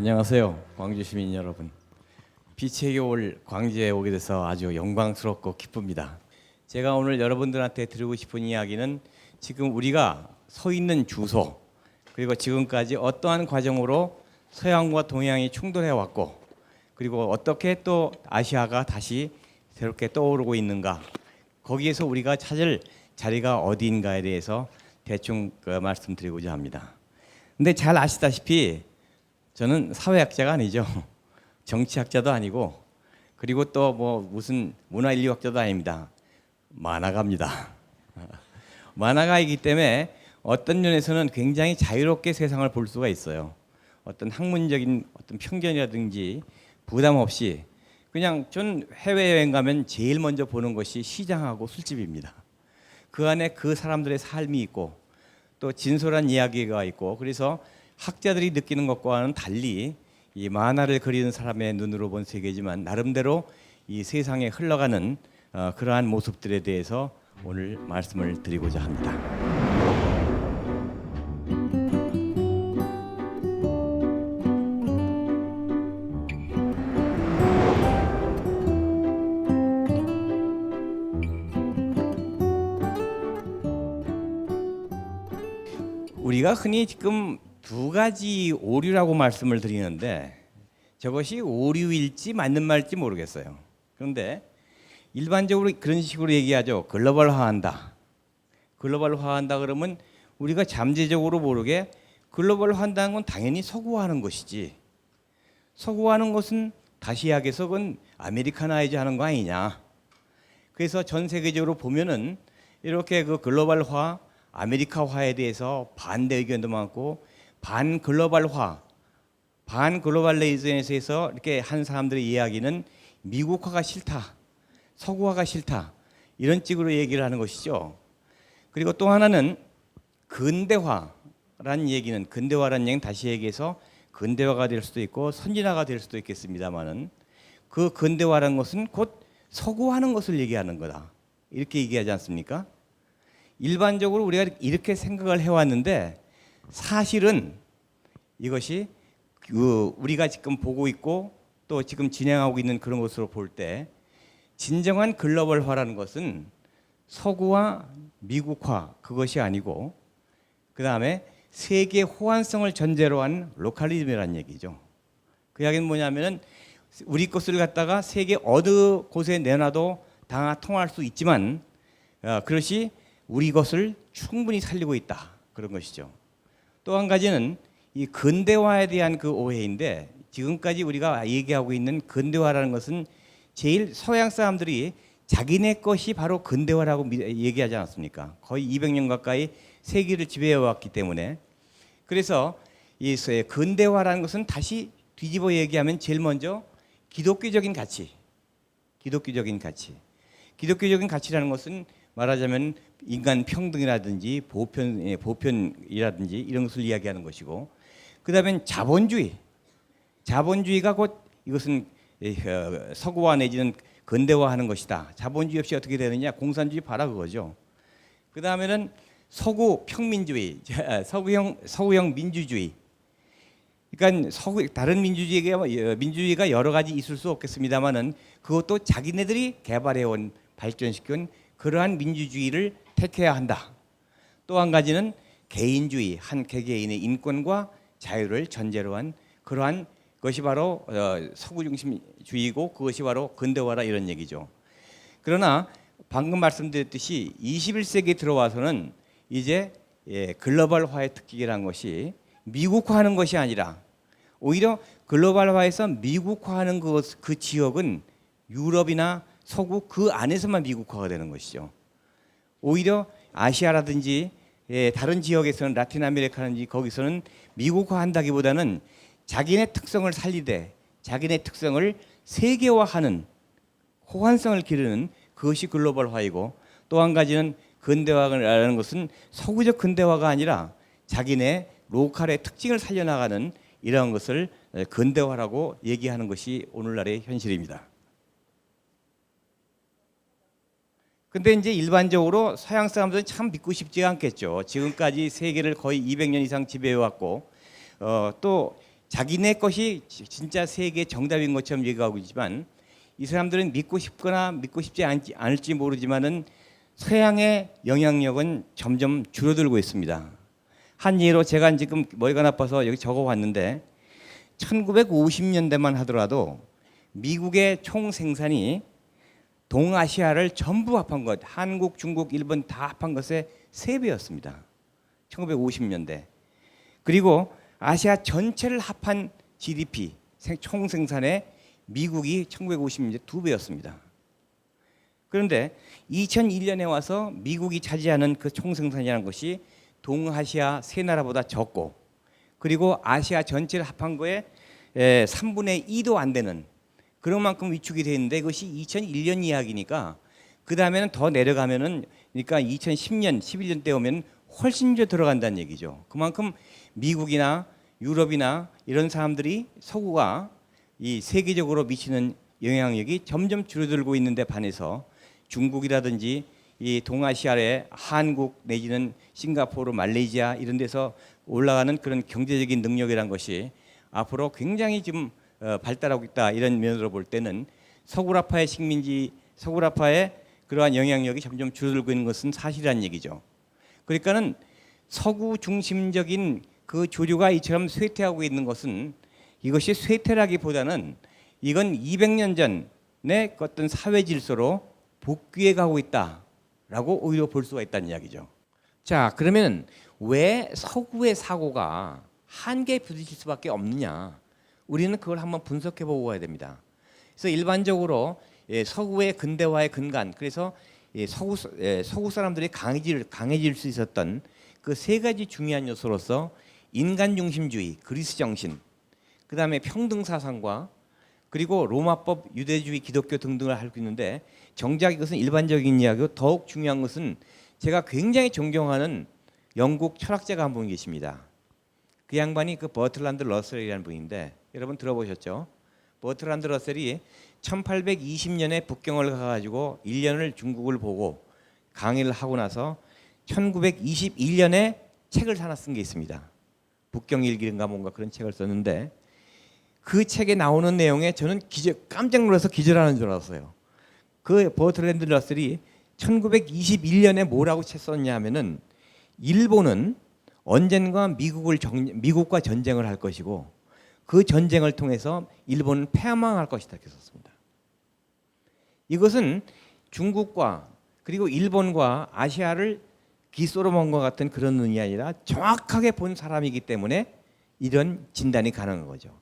안녕하세요, 광주 시민 여러분. 빛의 겨울 광주에 오게 돼서 아주 영광스럽고 기쁩니다. 제가 오늘 여러분들한테 드리고 싶은 이야기는 지금 우리가 서 있는 주소, 그리고 지금까지 어떠한 과정으로 서양과 동양이 충돌해 왔고, 그리고 어떻게 또 아시아가 다시 새롭게 떠오르고 있는가, 거기에서 우리가 찾을 자리가 어디인가에 대해서 대충 말씀드리고자 합니다. 근데 잘 아시다시피 저는 사회학자가 아니죠. 정치학자도 아니고, 그리고 또 뭐 무슨 문화인류학자도 아닙니다. 만화가입니다. 만화가이기 때문에 어떤 면에서는 굉장히 자유롭게 세상을 볼 수가 있어요. 어떤 학문적인 어떤 편견이라든지 부담 없이 그냥 전 해외여행 가면 제일 먼저 보는 것이 시장하고 술집입니다. 그 안에 그 사람들의 삶이 있고 또 진솔한 이야기가 있고, 그래서 학자들이 느끼는 것과는 달리 이 만화를 그리는 사람의 눈으로 본 세계지만 나름대로 이 세상에 흘러가는 그러한 모습들에 대해서 오늘 말씀을 드리고자 합니다. 우리가 흔히 지금 두 가지 오류라고 말씀을 드리는데 저것이 오류일지 맞는 말일지 모르겠어요. 그런데 일반적으로 그런 식으로 얘기하죠. 글로벌화한다. 글로벌화한다 그러면 우리가 잠재적으로 모르게 글로벌화한다는 건 당연히 서구화하는 것이지, 서구화하는 것은 다시 이야기해서 그건 아메리카나이즈 하는 거 아니냐. 그래서 전 세계적으로 보면은 이렇게 그 글로벌화, 아메리카화에 대해서 반대 의견도 많고, 반글로벌레이션에서 이렇게 한 사람들의 이야기는 미국화가 싫다, 서구화가 싫다, 이런 식으로 얘기를 하는 것이죠. 그리고 또 하나는 근대화라는 얘기는 다시 얘기해서 근대화가 될 수도 있고 선진화가 될 수도 있겠습니다만은, 그 근대화라는 것은 곧 서구화하는 것을 얘기하는 거다, 이렇게 얘기하지 않습니까? 일반적으로 우리가 이렇게 생각을 해왔는데 사실은 이것이 우리가 지금 보고 있고 또 지금 진행하고 있는 그런 것으로 볼 때 진정한 글로벌화라는 것은 서구화, 미국화 그것이 아니고, 그 다음에 세계 호환성을 전제로 한 로컬리즘이라는 얘기죠. 그 이야기는 뭐냐면은 우리 것을 갖다가 세계 어느 곳에 내놔도 다 통할 수 있지만 그것이 우리 것을 충분히 살리고 있다, 그런 것이죠. 또 한 가지는 이 근대화에 대한 그 오해인데, 지금까지 우리가 얘기하고 있는 근대화라는 것은 제일 서양 사람들이 자기네 것이 바로 근대화라고 얘기하지 않았습니까? 거의 200년 가까이 세계를 지배해 왔기 때문에. 그래서 이 근대화라는 것은 다시 뒤집어 얘기하면 제일 먼저 기독교적인 가치라는 것은 말하자면 인간 평등이라든지 보편이라든지 이런 것을 이야기하는 것이고, 그다음엔 자본주의가 곧 이것은 서구화 내지는 근대화하는 것이다. 자본주의 없이 어떻게 되느냐? 공산주의 봐라 그거죠. 그다음에는 서구 평민주의, 서구형 민주주의. 그러니까 다른 민주주의가 여러 가지 있을 수 없겠습니다만은 그것도 자기네들이 개발해온 발전시킨 그러한 민주주의를 택해야 한다. 또 한 가지는 개인주의, 한 개개인의 인권과 자유를 전제로 한 그러한 것이 바로 서구 중심주의고, 그것이 바로 근대화라, 이런 얘기죠. 그러나 방금 말씀드렸듯이 21세기에 들어와서는 이제 글로벌화의 특징이라는 것이 미국화하는 것이 아니라 오히려 글로벌화에서 미국화하는 그 지역은 유럽이나 서구 그 안에서만 미국화가 되는 것이죠. 오히려 아시아라든지 다른 지역에서는, 라틴 아메리카라든지 거기서는 미국화한다기보다는 자기네 특성을 살리되 자기네 특성을 세계화하는 호환성을 기르는 그것이 글로벌화이고, 또 한 가지는 근대화라는 것은 서구적 근대화가 아니라 자기네 로컬의 특징을 살려나가는 이러한 것을 근대화라고 얘기하는 것이 오늘날의 현실입니다. 근데 이제 일반적으로 서양 사람들은 참 믿고 싶지 않겠죠. 지금까지 세계를 거의 200년 이상 지배해 왔고, 또 자기네 것이 진짜 세계 정답인 것처럼 얘기하고 있지만 이 사람들은 믿고 싶거나 믿고 싶지 않을지 모르지만은 서양의 영향력은 점점 줄어들고 있습니다. 한 예로 제가 지금 머리가 나빠서 여기 적어왔는데 1950년대만 하더라도 미국의 총 생산이 동아시아를 전부 합한 것, 한국, 중국, 일본 다 합한 것의 3배였습니다. 1950년대. 그리고 아시아 전체를 합한 GDP, 총 생산의 미국이 1950년대 2배였습니다. 그런데 2001년에 와서 미국이 차지하는 그 총 생산이라는 것이 동아시아 3나라보다 적고, 그리고 아시아 전체를 합한 거에 3분의 2도 안 되는 그런 만큼 위축이 되어 있는데, 그것이 2001년 이야기니까 그 다음에는 더 내려가면은, 그러니까 2010년, 11년 때 오면 훨씬 더 들어간다는 얘기죠. 그만큼 미국이나 유럽이나 이런 사람들이 서구가 이 세계적으로 미치는 영향력이 점점 줄어들고 있는데 반해서 중국이라든지 이 동아시아의 한국 내지는 싱가포르, 말레이시아 이런 데서 올라가는 그런 경제적인 능력이란 것이 앞으로 굉장히 좀 발달하고 있다, 이런 면으로 볼 때는 서구라파의 식민지, 서구라파의 그러한 영향력이 점점 줄어들고 있는 것은 사실이라는 얘기죠. 그러니까는 서구 중심적인 그 조류가 이처럼 쇠퇴하고 있는 것은, 이것이 쇠퇴라기보다는 이건 200년 전의 어떤 사회 질서로 복귀해 가고 있다라고 오히려 볼 수가 있다는 이야기죠. 자, 그러면 왜 서구의 사고가 한계에 부딪힐 수밖에 없느냐? 우리는 그걸 한번 분석해 보고 가야 됩니다. 그래서 일반적으로 서구의 근대화의 근간, 그래서 서구 사람들이 강해질 수 있었던 그 3가지 중요한 요소로서 인간 중심주의, 그리스 정신, 그 다음에 평등 사상과 그리고 로마법, 유대주의, 기독교 등등을 할 수 있는데, 정작 이것은 일반적인 이야기고 더욱 중요한 것은 제가 굉장히 존경하는 영국 철학자가 한 분 계십니다. 그 양반이 그 버트란드 러셀이라는 분인데, 여러분 들어보셨죠? 버트란드 러셀이 1820년에 북경을 가가지고 1년을 중국을 보고 강의를 하고 나서 1921년에 책을 하나 쓴 게 있습니다. 북경일기인가 뭔가 그런 책을 썼는데, 그 책에 나오는 내용에 저는 깜짝 놀라서 기절하는 줄 알았어요. 그 버트란드 러셀이 1921년에 뭐라고 책 썼냐 하면은, 일본은 언젠가 미국과 전쟁을 할 것이고 그 전쟁을 통해서 일본은 패망할 것이다 이렇게 썼습니다. 이것은 중국과 그리고 일본과 아시아를 기소로 먼 것 같은 그런 의미 아니라 정확하게 본 사람이기 때문에 이런 진단이 가능한 거죠.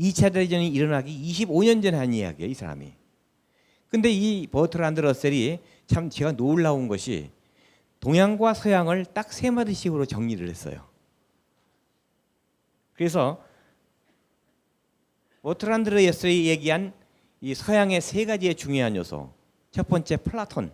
2차 대전이 일어나기 25년 전에 한 이야기예요, 이 사람이. 근데 이 버트란드 러셀이 참 제가 놀라운 것이 동양과 서양을 딱 3마디씩으로 정리를 했어요. 그래서 버트란드 러셀이 얘기한 이 서양의 3가지의 중요한 요소, 첫 번째 플라톤.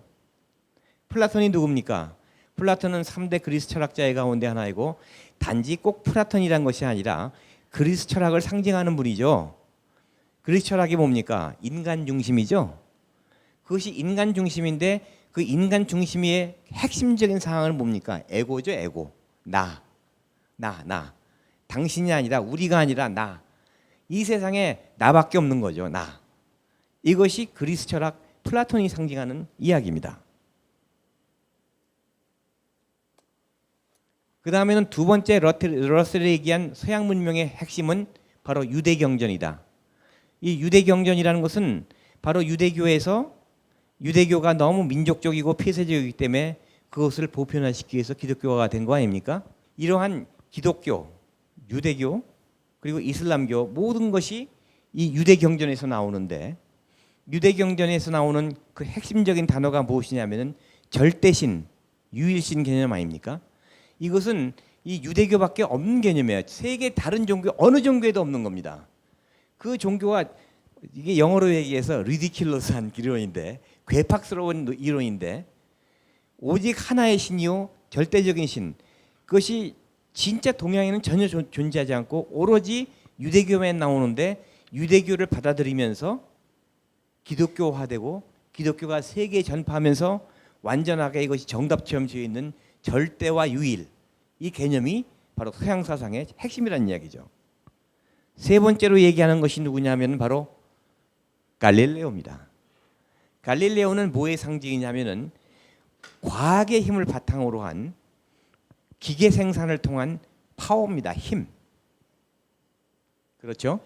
플라톤이 누굽니까? 플라톤은 3대 그리스 철학자의 가운데 하나이고, 단지 꼭 플라톤이란 것이 아니라 그리스 철학을 상징하는 분이죠. 그리스 철학이 뭡니까? 인간 중심이죠. 그것이 인간 중심인데, 그 인간 중심의 핵심적인 상황은 뭡니까? 에고죠, 에고. 나. 당신이 아니라, 우리가 아니라 나. 이 세상에 나밖에 없는 거죠, 나. 이것이 그리스 철학 플라톤이 상징하는 이야기입니다. 그 다음에는 두 번째 러셀이 얘기한 서양 문명의 핵심은 바로 유대경전이다. 이 유대경전이라는 것은 바로 유대교가 너무 민족적이고 폐쇄적이기 때문에 그것을 보편화시키기 위해서 기독교가 된 거 아닙니까? 이러한 기독교, 유대교, 그리고 이슬람교 모든 것이 이 유대경전에서 나오는데, 유대경전에서 나오는 그 핵심적인 단어가 무엇이냐면은 절대신, 유일신 개념 아닙니까? 이것은 이 유대교밖에 없는 개념이에요. 세계 다른 종교 어느 종교에도 없는 겁니다. 그 종교가, 이게 영어로 얘기해서 ridiculous한 이론인데, 괴팍스러운 이론인데, 오직 하나의 신이요 절대적인 신, 그것이 진짜 동양에는 전혀 존재하지 않고 오로지 유대교만 나오는데, 유대교를 받아들이면서 기독교화되고 기독교가 세계에 전파하면서 완전하게 이것이 정답처럼 지어 있는 절대와 유일, 이 개념이 바로 서양 사상의 핵심이라는 이야기죠. 세 번째로 얘기하는 것이 누구냐면 바로 갈릴레오입니다. 갈릴레오는 뭐의 상징이냐면은 과학의 힘을 바탕으로 한 기계 생산을 통한 파워입니다. 힘. 그렇죠?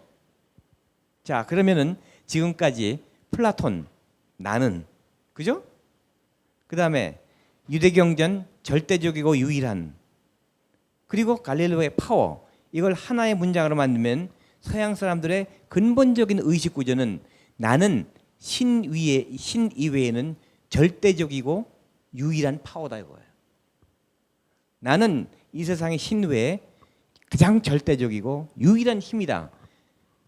자, 그러면은 지금까지 플라톤, 나는, 그죠? 그 다음에 유대경전 절대적이고 유일한, 그리고 갈릴레오의 파워, 이걸 하나의 문장으로 만들면 서양 사람들의 근본적인 의식 구조는 나는 신 이외에는 절대적이고 유일한 파워다 이거예요. 나는 이 세상의 신 외에 가장 절대적이고 유일한 힘이다.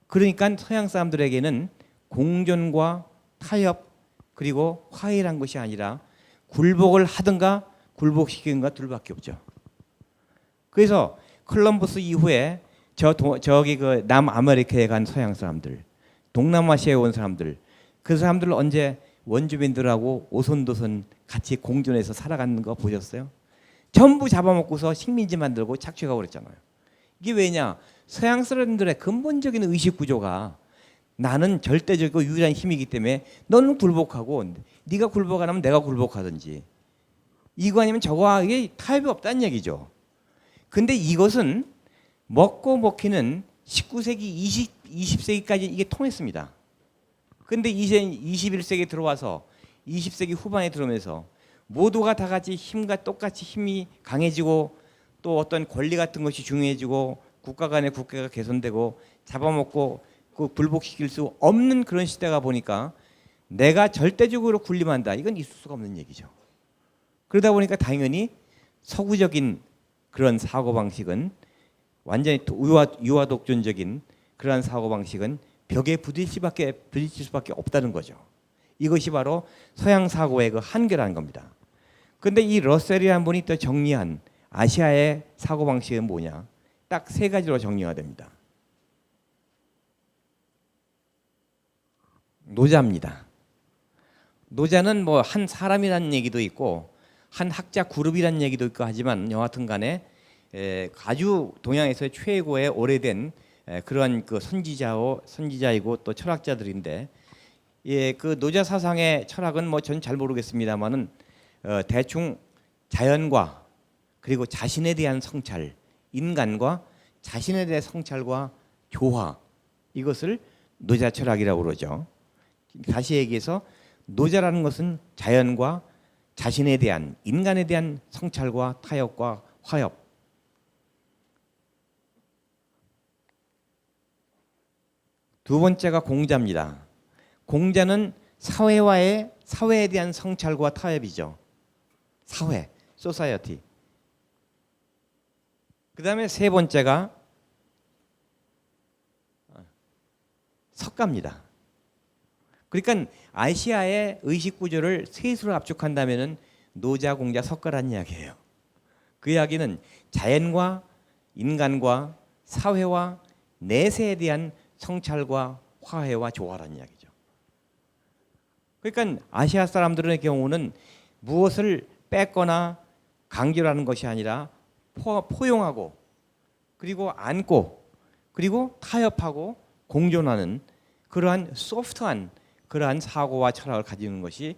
그러니까 서양 사람들에게는 공존과 타협 그리고 화해란 것이 아니라 굴복을 하든가 굴복시키든가 둘밖에 없죠. 그래서 콜럼버스 이후에 저기 그 남아메리카에 간 서양 사람들, 동남아시아에 온 사람들, 그 사람들 언제 원주민들하고 오손도손 같이 공존해서 살아가는 거 보셨어요? 전부 잡아먹고서 식민지 만들고 착취하고 그랬잖아요. 이게 왜냐? 서양 사람들의 근본적인 의식 구조가 나는 절대적이고 유일한 힘이기 때문에 너는 굴복하고 네가 굴복 안 하면 내가 굴복하든지 이거 아니면 저거 이게 타협이 없다는 얘기죠. 근데 이것은 먹고 먹히는 19세기, 20세기까지 이게 통했습니다. 근데 이제 21세기에 들어와서 20세기 후반에 들어오면서 모두가 다 같이 힘과 똑같이 힘이 강해지고 또 어떤 권리 같은 것이 중요해지고 국가 간의 국회가 개선되고 잡아먹고 그 굴복시킬 수 없는 그런 시대가 보니까 내가 절대적으로 군림한다. 이건 있을 수가 없는 얘기죠. 그러다 보니까 당연히 서구적인 그런 사고방식은 완전히 유아 독존적인 그러한 사고방식은 벽에 부딪힐 수밖에 없다는 거죠. 이것이 바로 서양 사고의 그 한계라는 겁니다. 그런데 이 러셀이라는 분이 또 정리한 아시아의 사고방식은 뭐냐? 딱 세 가지로 정리가 됩니다. 노자입니다. 노자는 뭐 한 사람이라는 얘기도 있고 한 학자 그룹이라는 얘기도 있고 하지만 여하튼 간에 아주 동양에서 최고의 오래된 그런 그 선지자이고 또 철학자들인데 그 노자 사상의 철학은 뭐 전 잘 모르겠습니다만은 대충 자연과 그리고 자신에 대한 성찰, 인간과 자신에 대한 성찰과 조화 이것을 노자 철학이라고 그러죠. 다시 얘기해서 노자라는 것은 자연과 자신에 대한 인간에 대한 성찰과 타협과 화협. 두 번째가 공자입니다. 공자는 사회에 대한 성찰과 타협이죠. 사회, 소사이어티. 그다음에 세 번째가 석가입니다. 그러니까 아시아의 의식 구조를 셋으로 압축한다면은 노자, 공자, 석가라는 이야기예요. 그 이야기는 자연과 인간과 사회와 내세에 대한 성찰과 화해와 조화라는 이야기죠. 그러니까 아시아 사람들의 경우는 무엇을 뺏거나 강제로 하는 것이 아니라 포용하고 그리고 안고 그리고 타협하고 공존하는 그러한 소프트한 그러한 사고와 철학을 가지는 것이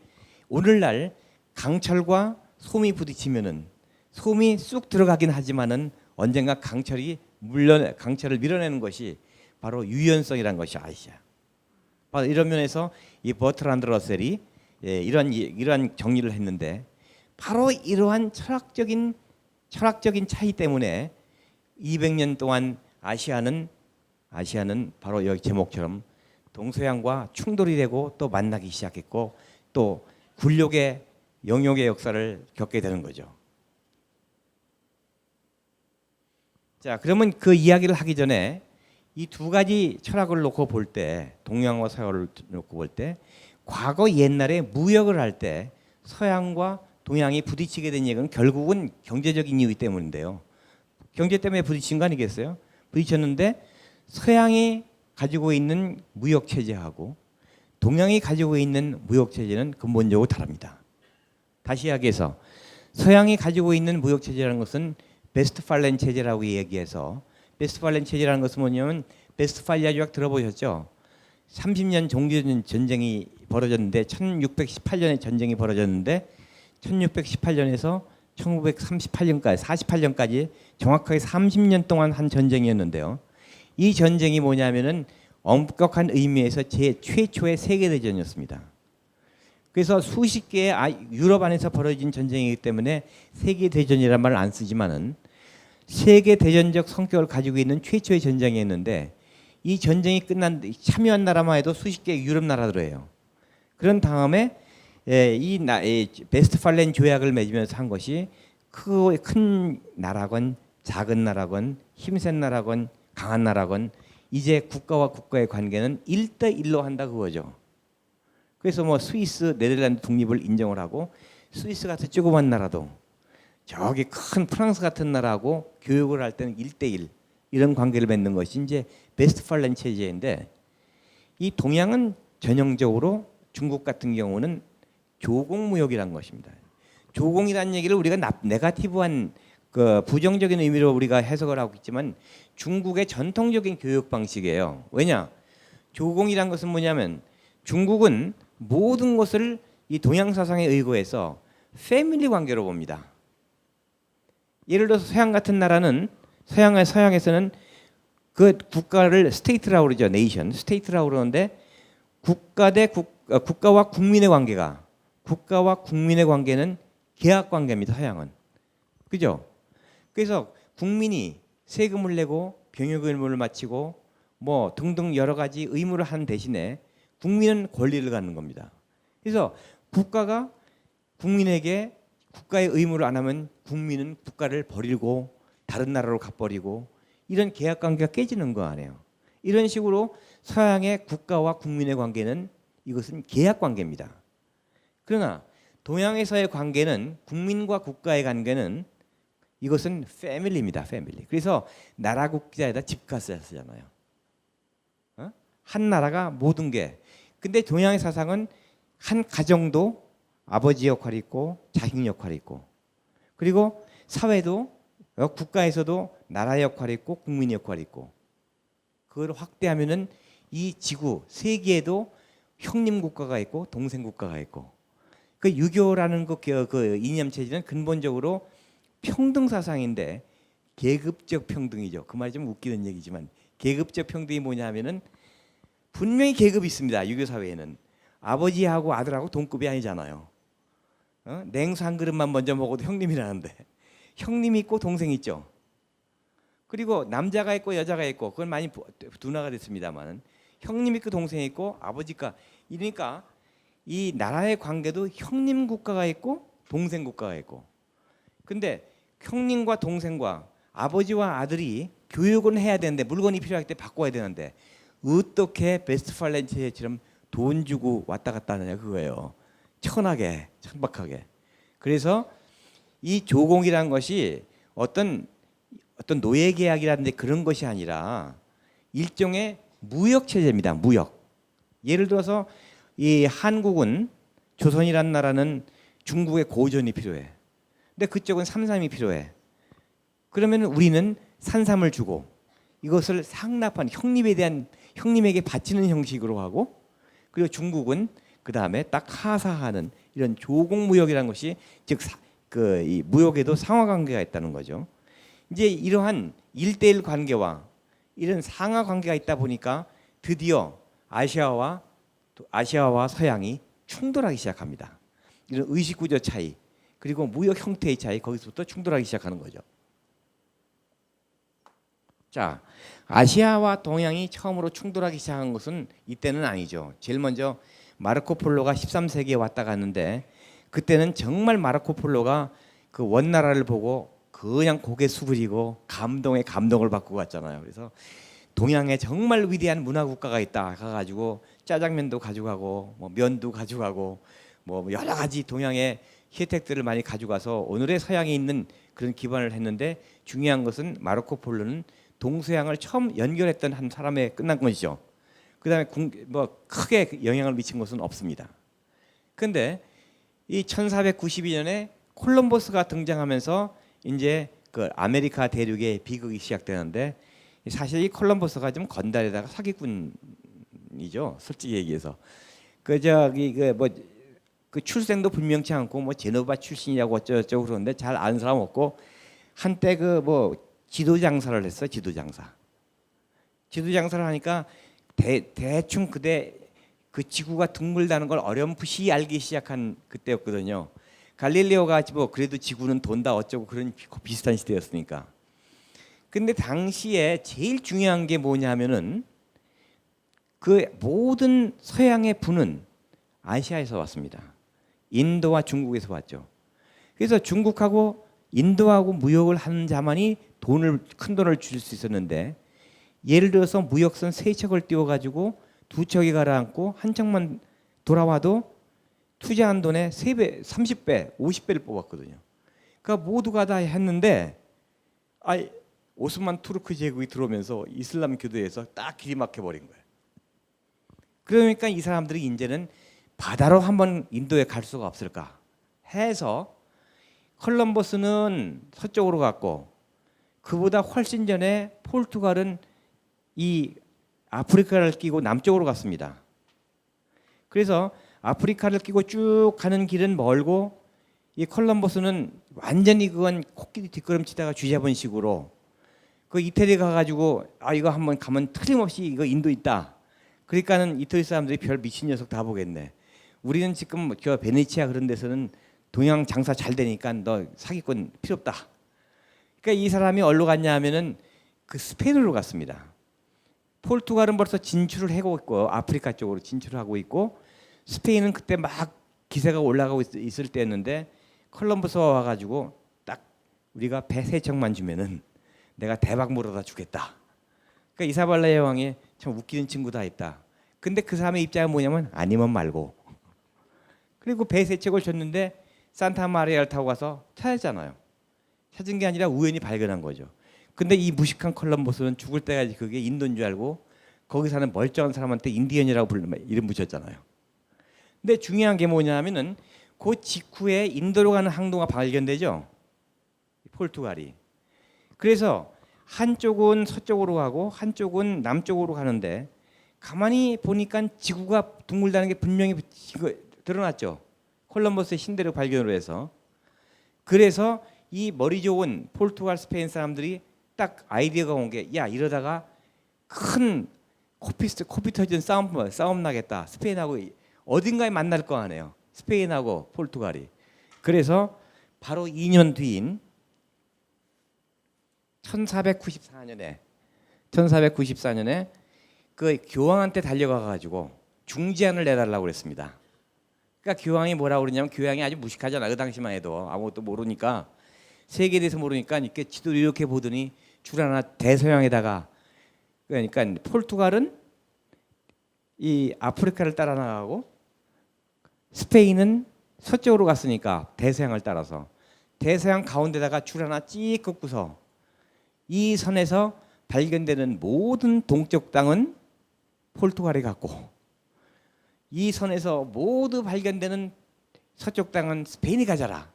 오늘날 강철과 솜이 부딪히면은 솜이 쑥 들어가긴 하지만은 언젠가 강철을 밀어내는 것이 바로 유연성이라는 것이 아시아. 바로 이런 면에서 이 버트란드 러셀이 이러한 정리를 했는데 바로 이러한 철학적인 차이 때문에 200년 동안 아시아는 바로 여기 제목처럼 동서양과 충돌이 되고 또 만나기 시작했고 또 굴욕의 영욕의 역사를 겪게 되는 거죠. 자, 그러면 그 이야기를 하기 전에 이 두 가지 철학을 놓고 볼 때, 동양과 서양을 놓고 볼 때, 과거 옛날에 무역을 할 때 서양과 동양이 부딪히게 된 얘기는 결국은 경제적인 이유 때문인데요. 경제 때문에 부딪힌 거 아니겠어요? 부딪혔는데 서양이 가지고 있는 무역 체제하고 동양이 가지고 있는 무역 체제는 근본적으로 다릅니다. 다시 이야기해서 서양이 가지고 있는 무역 체제라는 것은 베스트팔렌 체제라고 얘기해서 베스트팔렌 체제라는 것은 뭐냐면 베스트팔리아 조약 들어보셨죠? 30년 종전 전쟁이 벌어졌는데 1618년에 전쟁이 벌어졌는데 1618년에서 1938년까지 48년까지 정확하게 30년 동안 한 전쟁이었는데요. 이 전쟁이 뭐냐면은 엄격한 의미에서 최초의 세계 대전이었습니다. 그래서 수십 개의 유럽 안에서 벌어진 전쟁이기 때문에 세계 대전이란 말을 안 쓰지만은 세계 대전적 성격을 가지고 있는 최초의 전쟁이었는데 이 전쟁이 끝난 참여한 나라만 해도 수십 개의 유럽 나라들이에요. 그런 다음에 이 베스트팔렌 조약을 맺으면서 한 것이 큰 나라건 작은 나라건 힘센 나라건 강한 나라건 이제 국가와 국가의 관계는 1대1로 한다 그거죠. 그래서 뭐 스위스, 네덜란드 독립을 인정을 하고 스위스 같은 조그만 나라도 저기 큰 프랑스 같은 나라하고 교역을 할 때는 1대1 이런 관계를 맺는 것이 이제 베스트팔렌 체제인데 이 동양은 전형적으로 중국 같은 경우는 조공무역이라는 것입니다. 조공이라는 얘기를 우리가 네가티브한 그 부정적인 의미로 우리가 해석을 하고 있지만 중국의 전통적인 교육 방식이에요. 왜냐? 조공이란 것은 뭐냐면 중국은 모든 것을 이 동양 사상에 의거해서 패밀리 관계로 봅니다. 예를 들어서 서양 같은 나라는 서양에서는 그 국가를 스테이트라고 그러죠. 네이션, 스테이트라고 그러는데 국가와 국민의 관계는 계약 관계입니다. 서양은. 그죠? 그래서 국민이 세금을 내고 병역 의무를 마치고 뭐 등등 여러 가지 의무를 한 대신에 국민은 권리를 갖는 겁니다. 그래서 국가가 국민에게 국가의 의무를 안 하면 국민은 국가를 버리고 다른 나라로 가버리고 이런 계약 관계가 깨지는 거 아니에요. 이런 식으로 서양의 국가와 국민의 관계는 이것은 계약 관계입니다. 그러나 동양에서의 관계는 국민과 국가의 관계는 이것은 패밀리입니다. 패밀리. 그래서 나라 국자에다 집값을 쓰잖아요. 한 나라가 모든 게. 근데 동양의 사상은 한 가정도 아버지 역할이 있고 자식 역할이 있고 그리고 사회도 국가에서도 나라 역할이 있고 국민 역할이 있고 그걸 확대하면은 이 지구 세계에도 형님 국가가 있고 동생 국가가 있고 그 유교라는 그 이념 체제는 근본적으로 평등 사상인데 계급적 평등이죠. 그 말이 좀 웃기는 얘기지만 계급적 평등이 뭐냐면은 분명히 계급이 있습니다. 유교 사회에는 아버지하고 아들하고 동급이 아니잖아요. 냉수 한 그릇만 먼저 먹어도 형님이라는데 형님이 있고 동생이 있죠. 그리고 남자가 있고 여자가 있고 그건 많이 둔화가 됐습니다만 형님 있고 동생이 있고 아버지가 이러니까 이 나라의 관계도 형님 국가가 있고 동생 국가가 있고 근데 형님과 동생과 아버지와 아들이 교육은 해야 되는데 물건이 필요할 때 바꿔야 되는데 어떻게 베스트팔렌 체제처럼 돈 주고 왔다 갔다 하느냐 그거예요. 천하게 천박하게. 그래서 이 조공이라는 것이 어떤 노예 계약이라든지 그런 것이 아니라 일종의 무역 체제입니다. 무역. 예를 들어서 이 한국은 조선이라는 나라는 중국의 고전이 필요해. 근데 그쪽은 삼삼이 필요해. 그러면 우리는 산삼을 주고 이것을 상납한 형님에게 바치는 형식으로 하고 그리고 중국은 그 다음에 딱 하사하는 이런 조공무역이라는 것이 즉 이 무역에도 상하관계가 있다는 거죠. 이제 이러한 1대1 관계와 이런 상하관계가 있다 보니까 드디어 아시아와 서양이 충돌하기 시작합니다. 이런 의식구조 차이 그리고 무역 형태의 차이 거기서부터 충돌하기 시작하는 거죠. 자, 아시아와 동양이 처음으로 충돌하기 시작한 것은 이때는 아니죠. 제일 먼저 마르코 폴로가 13세기에 왔다 갔는데 그때는 정말 마르코 폴로가 그 원나라를 보고 그냥 고개 숙이고 감동을 받고 갔잖아요. 그래서 동양에 정말 위대한 문화 국가가 있다 가가지고 짜장면도 가져가고 뭐 면도 가져가고 뭐 여러 가지 동양의 혜택들을 많이 가져가서 오늘의 서양에 있는 그런 기반을 했는데 중요한 것은 마르코 폴로는 동서양을 처음 연결했던 한 사람에 끝난 것이죠. 그다음에 뭐 크게 영향을 미친 것은 없습니다. 그런데 이 1492년에 콜럼버스가 등장하면서 이제 그 아메리카 대륙의 비극이 시작되는데 사실 이 콜럼버스가 좀 건달에다가 사기꾼이죠. 솔직히 얘기해서. 그 저기 그 출생도 분명치 않고 뭐 제노바 출신이라고 어쩌고저쩌고 그러는데 잘 아는 사람 없고 한때 그 뭐 지도 장사를 했어. 지도 장사. 지도 장사를 하니까 대충 그대 그 지구가 둥글다는 걸 어렴풋이 알기 시작한 그때였거든요. 갈릴레오가 뭐 그래도 지구는 돈다 어쩌고 그런 비슷한 시대였으니까. 근데 당시에 제일 중요한 게 뭐냐면은 그 모든 서양의 부는 아시아에서 왔습니다. 인도와 중국에서 왔죠. 그래서 중국하고 인도하고 무역을 하는 자만이 큰 돈을 줄 수 있었는데 예를 들어서 무역선 세 척을 띄워가지고 두 척이 가라앉고 한 척만 돌아와도 투자한 돈의 3배, 30배, 50배를 뽑았거든요. 그러니까 모두가 다 했는데 오스만 투르크 제국이 들어오면서 이슬람 교도에서 딱 길이 막혀버린 거예요. 그러니까 이 사람들이 이제는 바다로 한번 인도에 갈 수가 없을까 해서 콜럼버스는 서쪽으로 갔고 그보다 훨씬 전에 포르투갈은 이 아프리카를 끼고 남쪽으로 갔습니다. 그래서 아프리카를 끼고 쭉 가는 길은 멀고 이 콜럼버스는 완전히 그건 코끼리 뒷걸음치다가 쥐잡은 식으로 그 이태리 가가지고 이거 한번 가면 틀림없이 이거 인도 있다. 그러니까는 이태리 사람들이 별 미친 녀석 다 보겠네. 우리는 지금 저 베네치아 그런 데서는 동양 장사 잘 되니까 너 사기꾼 필요 없다. 그러니까 이 사람이 어디로 갔냐 하면은 그 스페인으로 갔습니다. 포르투갈은 벌써 진출을 하고 있고 아프리카 쪽으로 진출을 하고 있고 스페인은 그때 막 기세가 올라가고 있을 때였는데 콜럼버스가 와가지고 딱 우리가 배 3척만 주면은 내가 대박 물어다 주겠다. 그러니까 이사발라 여왕이 참 웃기는 친구다 했다. 근데 그 사람의 입장은 뭐냐면 아니면 말고. 그리고 배 3척을 줬는데 산타마리아를 타고 가서 찾았잖아요. 찾은 게 아니라 우연히 발견한 거죠. 근데 이 무식한 콜럼버스는 죽을 때까지 그게 인도인 줄 알고 거기 사는 멀쩡한 사람한테 인디언이라고 이름 붙였잖아요. 근데 중요한 게 뭐냐면은 그 직후에 인도로 가는 항로가 발견되죠. 포르투갈이. 그래서 한쪽은 서쪽으로 가고 한쪽은 남쪽으로 가는데 가만히 보니까 지구가 둥글다는 게 분명히 드러났죠. 콜럼버스의 신대륙 발견으로 해서. 그래서 이 머리 좋은 포르투갈 스페인 사람들이 딱 아이디어가 온 게 야 이러다가 큰 코피 터진 싸움 나겠다. 스페인하고 어딘가에 만날 거 아니에요. 스페인하고 포르투갈이. 그래서 바로 2년 뒤인 1494년에 그 교황한테 달려가 가지고 중재안을 내달라고 그랬습니다. 그러니까 교황이 뭐라고 그러냐면 교황이 아주 무식하잖아. 그 당시만 해도 아무것도 모르니까 세계에 대해서 모르니까 이렇게 지도를 이렇게 보더니 줄 하나 대서양에다가 그러니까 포르투갈은 이 아프리카를 따라 나가고 스페인은 서쪽으로 갔으니까 대서양을 따라서 대서양 가운데다가 줄 하나 찢 긋고서 이 선에서 발견되는 모든 동쪽 땅은 포르투갈이 갖고 이 선에서 모두 발견되는 서쪽 땅은 스페인이 가져라.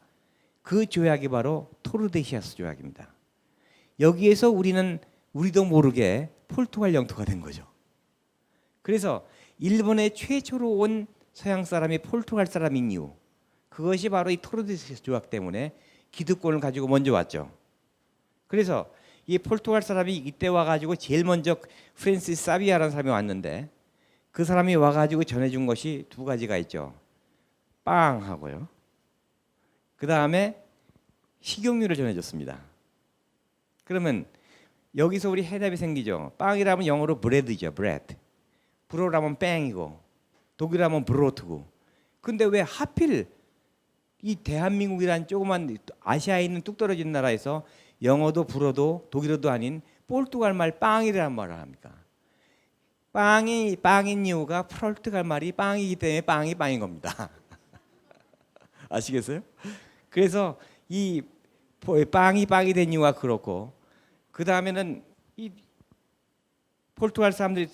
그 조약이 바로 토르데시아스 조약입니다. 여기에서 우리도 모르게 포르투갈 영토가 된 거죠. 그래서 일본에 최초로 온 서양 사람이 포르투갈 사람인 이유 그것이 바로 이 토르데시아스 조약 때문에 기득권을 가지고 먼저 왔죠. 그래서 이 포르투갈 사람이 이때 와가지고 제일 먼저 프란시스 사비아라는 사람이 왔는데 그 사람이 와가지고 전해준 것이 2가지가 있죠. 빵하고요. 그 다음에 식용유를 전해줬습니다. 그러면 여기서 우리 해답이 생기죠. 빵이라면 영어로 bread이죠. bread. 불어라면 뺑이고 독일라면 브로트고. 근데 왜 하필 이 대한민국이란 조그만 아시아에 있는 뚝 떨어진 나라에서 영어도 불어도 독일어도 아닌 포르투갈 말 빵이라는 말을 합니까? 빵이 빵인 이유가 포르투갈 말이 빵이기 때문에 빵이 빵인 겁니다. 아시겠어요? 그래서 이 빵이 된 이유가 그렇고 그 다음에는 이 포르투갈 사람들이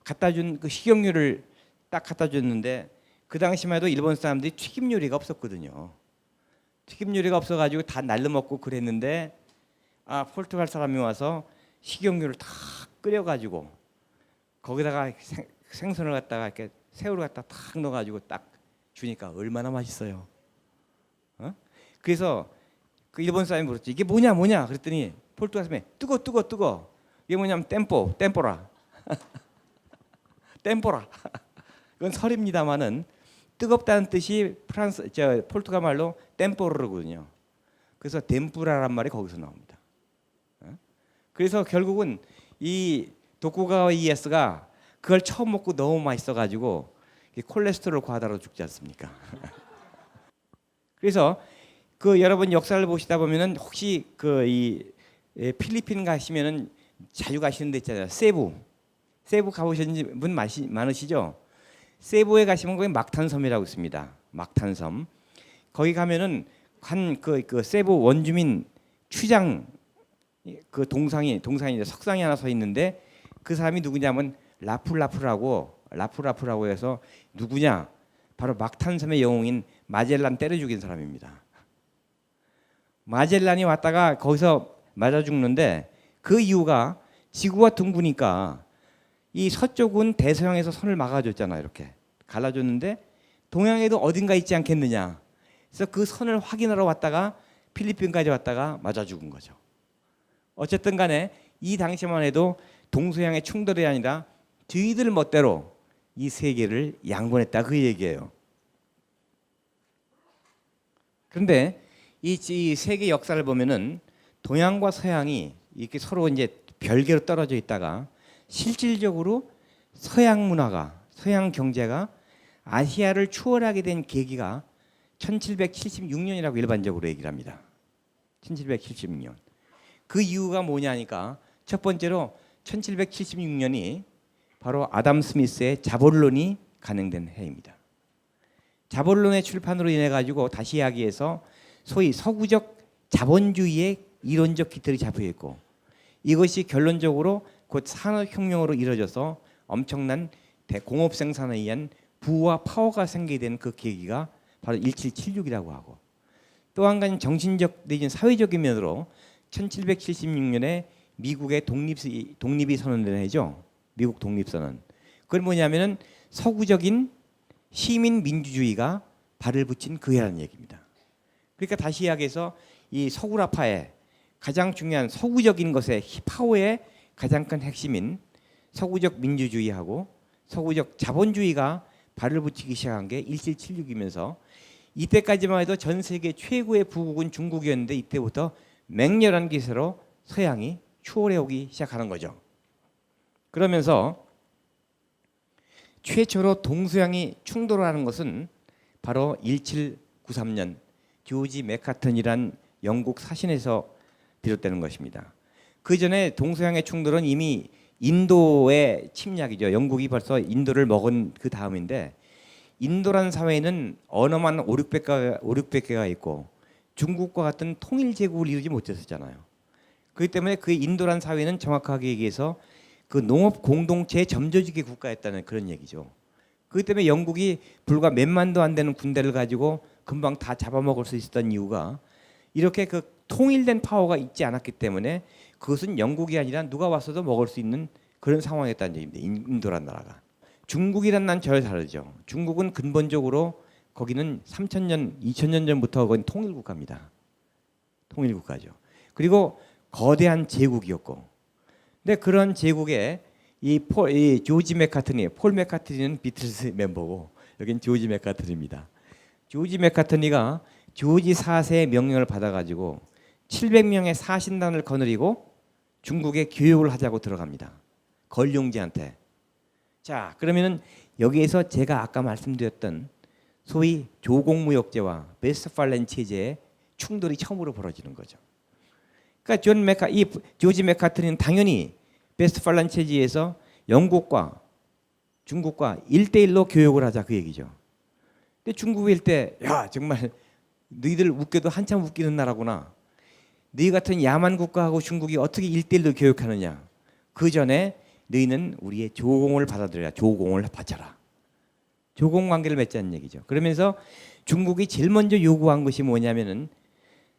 갖다 준 그 식용유를 딱 갖다 줬는데 그 당시만 해도 일본 사람들이 튀김 요리가 없었거든요. 튀김 요리가 없어가지고 다 날로 먹고 그랬는데 포르투갈 사람이 와서 식용유를 다 끓여가지고 거기다가 생선을 갖다가 이렇게 새우를 갖다 탁 넣어가지고 딱 주니까 얼마나 맛있어요. 어? 그래서 그 일본 사람이 물었지. 이게 뭐냐 그랬더니 포르투갈 사람이 뜨거. 이게 뭐냐면 템포라. 템포라. 그건 설입니다만은 뜨겁다는 뜻이 포르투갈 말로 템포르거든요. 그래서 덴뿌라란 말이 거기서 나옵니다. 그래서 결국은 이 도쿠가와 이에스가 그걸 처음 먹고 너무 맛있어가지고 콜레스테롤 과다로 죽지 않습니까? 그래서 그 여러분 역사를 보시다 보면은 혹시 그 이 필리핀 가시면은 자주 가시는 데 있잖아요. 세부 가보신 분 많으시죠? 세부에 가시면 거기 막탄섬이라고 있습니다. 막탄섬. 거기 가면은 그 세부 원주민 추장 그 동상이 석상이 하나 서 있는데 그 사람이 누구냐면 라프라프라고 해서 누구냐? 바로 막탄섬의 영웅인 마젤란 때려 죽인 사람입니다. 마젤란이 왔다가 거기서 맞아 죽는데 그 이유가 지구가 둥그니까 이 서쪽은 대서양에서 선을 막아줬잖아요. 이렇게 갈라줬는데 동양에도 어딘가 있지 않겠느냐. 그래서 그 선을 확인하러 왔다가 필리핀까지 왔다가 맞아 죽은 거죠. 어쨌든 간에 이 당시만 해도 동서양의 충돌이 아니라 저희들 멋대로 이 세계를 양분했다 그 얘기예요. 그런데 이 세계 역사를 보면은 동양과 서양이 이렇게 서로 이제 별개로 떨어져 있다가 실질적으로 서양 문화가 서양 경제가 아시아를 추월하게 된 계기가 1776년이라고 일반적으로 얘기를 합니다. 1776년. 그 이유가 뭐냐니까 첫 번째로 1776년이 바로 아담 스미스의 자본론이 간행된 해입니다. 자본론의 출판으로 인해 가지고 다시 이야기해서 소위 서구적 자본주의의 이론적 기틀이 잡혀 있고 이것이 결론적으로 곧 산업혁명으로 이루어져서 엄청난 대공업 생산에 의한 부와 파워가 생기게 된 그 계기가 바로 1776이라고 하고 또 한 가지 정신적 내지는 사회적인 면으로 1776년에 미국의 독립이 선언된 해죠. 미국 독립선언. 그건 뭐냐면은 서구적인 시민 민주주의가 발을 붙인 그 해라는 얘기입니다. 그러니까 다시 이야기해서 이 서구라파의 가장 중요한 서구적인 것의 파워의 가장 큰 핵심인 서구적 민주주의하고 서구적 자본주의가 발을 붙이기 시작한 게 1776이면서 이때까지만 해도 전 세계 최고의 부국은 중국이었는데 이때부터 맹렬한 기세로 서양이 추월해 오기 시작하는 거죠. 그러면서 최초로 동서양이 충돌하는 것은 바로 1793년 조지 맥카튼이란 영국 사신에서 비롯되는 것입니다. 그 전에 동서양의 충돌은 이미 인도의 침략이죠. 영국이 벌써 인도를 먹은 그 다음인데 인도란 사회는 언어만 500개가 있고 중국과 같은 통일 제국을 이루지 못했었잖아요. 그렇기 때문에 그 인도란 사회는 정확하게 얘기해서 그 농업 공동체의 점조직의 국가였다는 그런 얘기죠. 그렇기 때문에 영국이 불과 몇만도 안 되는 군대를 가지고 금방 다 잡아먹을 수 있었던 이유가 이렇게 그 통일된 파워가 있지 않았기 때문에 그것은 영국이 아니라 누가 왔어도 먹을 수 있는 그런 상황이었다는 얘기입니다. 인도란 나라가. 중국이란 난 전혀 다르죠. 중국은 근본적으로 거기는 3,000년, 2,000년 전부터 거긴 통일국가입니다. 통일국가죠. 그리고 거대한 제국이었고 근데 그런 제국에 이 조지 맥카트니, 폴 맥카트니는 비틀스 멤버고 여긴 조지 맥카트니입니다. 조지 맥카트니가 조지 4세의 명령을 받아가지고 700명의 사신단을 거느리고 중국에 교육을 하자고 들어갑니다. 걸룡지한테. 자, 그러면은 여기에서 제가 아까 말씀드렸던 소위 조공무역제와 베스트팔렌 체제의 충돌이 처음으로 벌어지는 거죠. 그러니까 조지 맥카트니는 당연히 베스트팔렌 체제에서 영국과 중국과 1대1로 교역을 하자 그 얘기죠. 근데 중국이 일때 야 정말 너희들 웃겨도 한참 웃기는 나라구나. 너희 같은 야만 국가하고 중국이 어떻게 1대1로 교역하느냐. 그 전에 너희는 우리의 조공을 받아들여라. 조공을 바쳐라. 조공 관계를 맺자는 얘기죠. 그러면서 중국이 제일 먼저 요구한 것이 뭐냐면은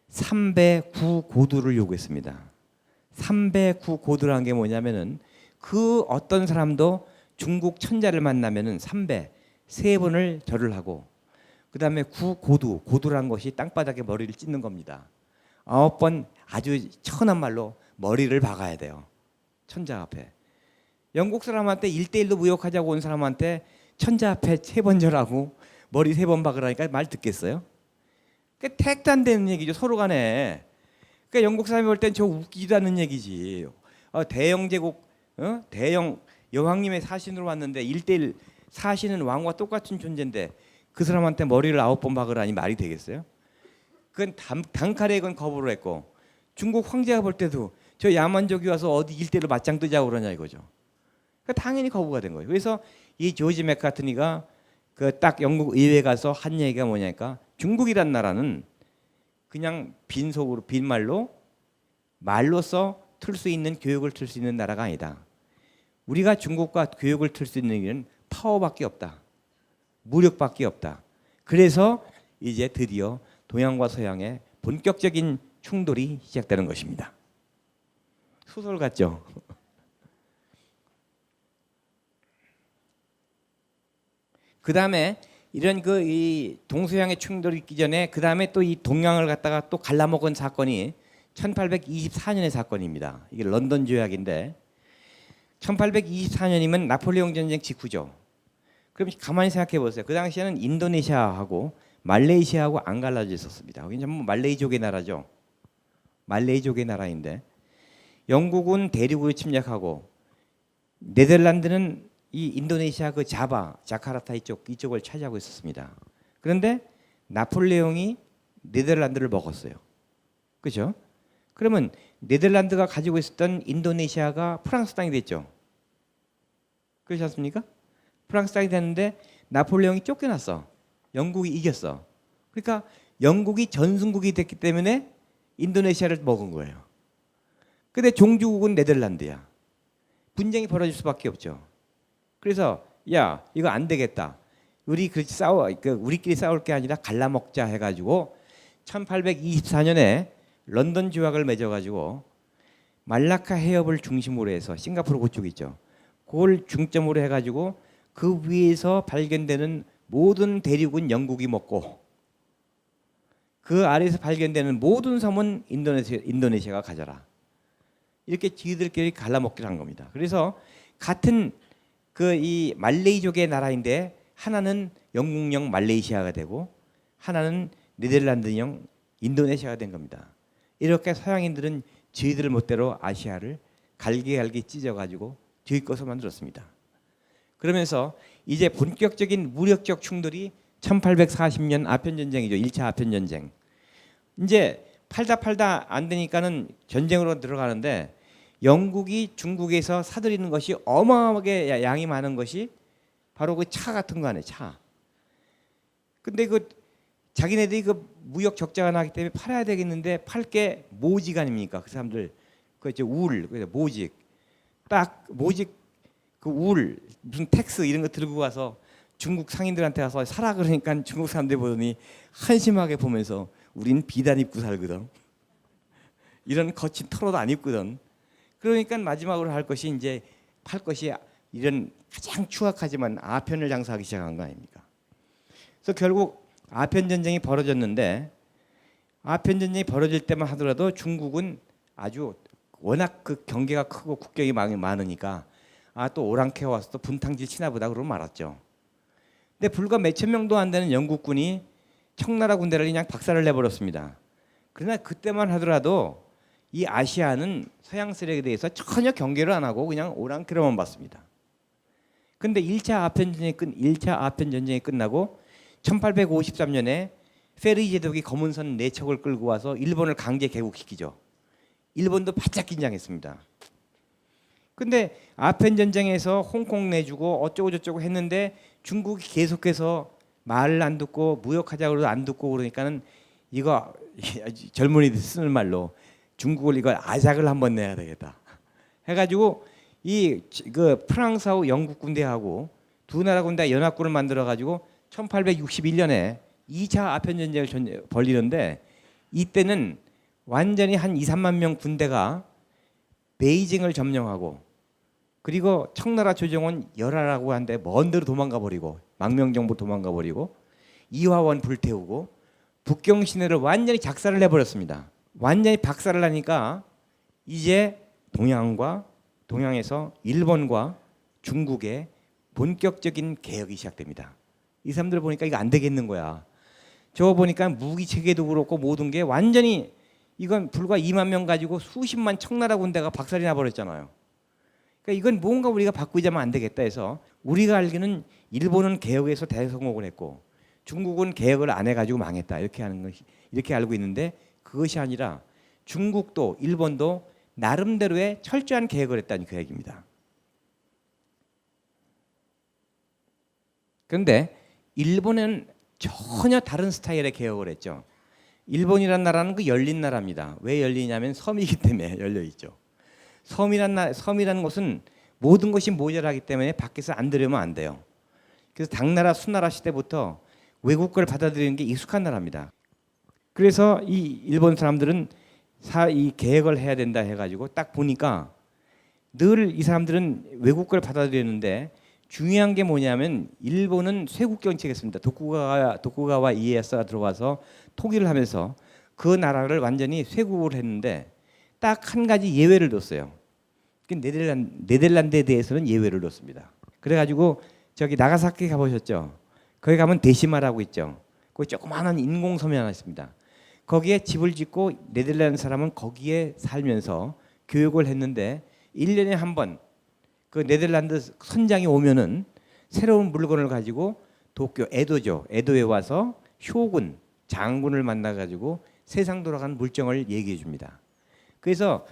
3배 9 고두를 요구했습니다. 삼배구 고도라는 게 뭐냐면은 그 어떤 사람도 중국 천자를 만나면은 삼배 세 번을 절을 하고 그다음에 고도라는 것이 땅바닥에 머리를 찢는 겁니다. 9번 아주 천한 말로 머리를 박아야 돼요. 천자 앞에. 영국 사람한테 1대1로 무역하자고 온 사람한테 천자 앞에 세 번 절하고 머리 세 번 박으라니까 말 듣겠어요? 그러니까 택도 안 되는 얘기죠. 서로 간에. 그러니까 영국 사람이 볼 땐 저 웃기지도 않는 얘기지. 대영 제국, 대영 여왕님의 사신으로 왔는데 1대1 사신은 왕과 똑같은 존재인데 그 사람한테 머리를 9번 박으라니 말이 되겠어요? 그건 단칼에 그건 거부를 했고 중국 황제가 볼 때도 저 야만족이 와서 어디 1대1로 맞짱 뜨자고 그러냐 이거죠. 그러니까 당연히 거부가 된 거예요. 그래서 이 조지 맥카트니가 그 딱 영국 의회에 가서 한 얘기가 뭐냐니까 중국이란 나라는 그냥 빈속으로 말로써 틀 수 있는 교육을 틀 수 있는 나라가 아니다. 우리가 중국과 교육을 틀 수 있는 일은 파워밖에 없다. 무력밖에 없다. 그래서 이제 드디어 동양과 서양의 본격적인 충돌이 시작되는 것입니다. 소설 같죠? 그 다음에 이런 이 동서양의 충돌이 있기 전에 그 다음에 또 이 동양을 갖다가 또 갈라먹은 사건이 1824년의 사건입니다. 이게 런던 조약인데 1824년이면 나폴레옹 전쟁 직후죠. 그럼 가만히 생각해 보세요. 그 당시에는 인도네시아하고 말레이시아하고 안 갈라져 있었습니다. 여기 전부 말레이족의 나라죠. 말레이족의 나라인데 영국은 대륙을 침략하고 네덜란드는 이 인도네시아 그 자카르타 이쪽을 차지하고 있었습니다. 그런데 나폴레옹이 네덜란드를 먹었어요. 그렇죠? 그러면 네덜란드가 가지고 있었던 인도네시아가 프랑스 땅이 됐죠. 그렇지 않습니까? 프랑스 땅이 됐는데 나폴레옹이 쫓겨났어. 영국이 이겼어. 그러니까 영국이 전승국이 됐기 때문에 인도네시아를 먹은 거예요. 근데 종주국은 네덜란드야. 분쟁이 벌어질 수밖에 없죠. 그래서 야 이거 안 되겠다. 우리끼리 싸울 게 아니라 갈라먹자 해가지고 1824년에 런던 조약을 맺어가지고 말라카 해협을 중심으로 해서 싱가포르 그쪽 있죠. 그걸 중점으로 해가지고 그 위에서 발견되는 모든 대륙은 영국이 먹고 그 아래에서 발견되는 모든 섬은 인도네시아가 가져라. 이렇게 지들끼리 갈라먹기를 한 겁니다. 그래서 같은 이 말레이족의 나라인데 하나는 영국령 말레이시아가 되고 하나는 네덜란드령 인도네시아가 된 겁니다. 이렇게 서양인들은 저희들 멋대로 아시아를 갈게 찢어가지고 저희 것을 만들었습니다. 그러면서 이제 본격적인 무력적 충돌이 1840년 아편전쟁이죠. 1차 아편전쟁. 이제 팔다 안 되니까는 전쟁으로 들어가는데 영국이 중국에서 사들이는 것이 어마어마하게 양이 많은 것이 바로 그 차 같은 거 아니에요. 차. 근데 자기네들이 무역 적자가 나기 때문에 팔아야 되겠는데 팔 게 모직 아닙니까? 그 사람들 이제 울, 모직. 딱 모직 울 무슨 텍스 이런 거 들고 가서 중국 상인들한테 가서 사라 그러니까 중국 사람들 보더니 한심하게 보면서 우린 비단 입고 살거든. 이런 거친 털옷 안 입거든. 그러니까 마지막으로 할 것이 이제 팔 것이 이런 가장 추악하지만 아편을 장사하기 시작한 거 아닙니까? 그래서 결국 아편 전쟁이 벌어졌는데 아편 전쟁이 벌어질 때만 하더라도 중국은 아주 워낙 그 경계가 크고 국경이 많으니까 또 오랑캐 와서 또 분탕질 치나 보다 그러고 말았죠. 근데 불과 몇천 명도 안 되는 영국군이 청나라 군대를 그냥 박살을 내버렸습니다. 그러나 그때만 하더라도 이 아시아는 서양 세력에 대해서 전혀 경계를 안 하고 그냥 오랑캐로만 봤습니다. 근데 1차 아편 전쟁이 끝나고 1853년에 페리 제독이 검은선 4척을 끌고 와서 일본을 강제 개국시키죠. 일본도 바짝 긴장했습니다. 근데 아편 전쟁에서 홍콩 내주고 어쩌고 저쩌고 했는데 중국이 계속해서 말을 안 듣고 무역하자고 해도 안 듣고 그러니까는 이거 젊은이들 쓰는 말로 중국을 이걸 아작을 한번 내야 되겠다 해가지고 그 프랑스하고 영국 군대하고 두 나라 군대 연합군을 만들어 가지고 1861년에 2차 아편 전쟁을 벌리는데 이때는 완전히 한 2, 3만 명 군대가 베이징을 점령하고 그리고 청나라 조정은 열하라고 하는데 먼 데로 도망가 버리고 망명정부 도망가 버리고 이화원 불태우고 북경 시내를 완전히 작살을 내버렸습니다. 완전히 박살을 나니까 이제 동양에서 일본과 중국의 본격적인 개혁이 시작됩니다. 이 사람들 보니까 이거 안 되겠는 거야. 저거 보니까 무기 체계도 그렇고 모든 게 완전히 이건 불과 2만 명 가지고 수십만 청나라 군대가 박살이 나버렸잖아요. 그러니까 이건 뭔가 우리가 바꾸자면 안 되겠다 해서 우리가 알기는 일본은 개혁에서 대성공을 했고 중국은 개혁을 안 해가지고 망했다 이렇게 알고 있는데 그것이 아니라 중국도 일본도 나름대로의 철저한 개혁을 했다는 그 얘기입니다. 그런데 일본은 전혀 다른 스타일의 개혁을 했죠. 일본이란 나라는 그 열린 나라입니다. 왜 열리냐면 섬이기 때문에 열려 있죠. 섬이라는 것은 모든 것이 모자라기 때문에 밖에서 안 들으면 안 돼요. 그래서 당나라 수나라 시대부터 외국 걸 받아들이는 게 익숙한 나라입니다. 그래서 이 일본 사람들은 이 개혁을 해야 된다 해가지고 딱 보니까 늘 이 사람들은 외국 걸 받아들이는데 중요한 게 뭐냐면 일본은 쇄국 정책이었습니다. 도쿠가와 이에야스가 들어와서 통일을 하면서 그 나라를 완전히 쇄국을 했는데 딱 한 가지 예외를 뒀어요. 네덜란드에 대해서는 예외를 뒀습니다. 그래가지고 저기 나가사키 가보셨죠? 거기 가면 데시마라고 있죠. 거기 조그마한 인공섬이 하나 있습니다. 거기에 집을 짓고 네덜란드 사람은 거기에 살면서 교육을 했는데 1년에 한 번 그 네덜란드 선장이 오면은 새로운 물건을 가지고 도쿄 에도에 와서 쇼군 장군을 만나 가지고 세상 돌아가는 물정을 얘기해 줍니다. 그래서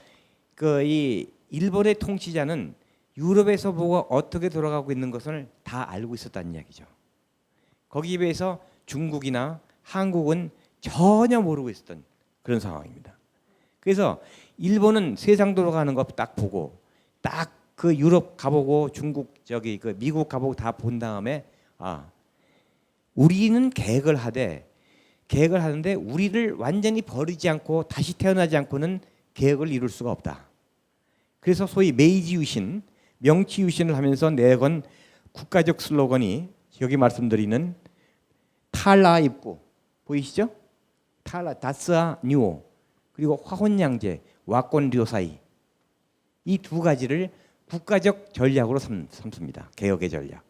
그 이 일본의 통치자는 유럽에서 뭐가 어떻게 돌아가고 있는 것을 다 알고 있었다는 이야기죠. 거기에 비해서 중국이나 한국은 전혀 모르고 있었던 그런 상황입니다. 그래서 일본은 세상 돌아가는 거 딱 보고 딱 그 유럽 가보고 중국 저기 그 미국 가보고 다 본 다음에 우리는 계획을 하는데 우리를 완전히 버리지 않고 다시 태어나지 않고는 계획을 이룰 수가 없다. 그래서 소위 메이지 유신, 명치 유신을 하면서 내건 국가적 슬로건이 여기 말씀드리는 탈라 입구 보이시죠? 탈라 다스아 뉴오 그리고 화혼양제 와권 료사이 이 두 가지를 국가적 전략으로 삼습니다. 개혁의 전략.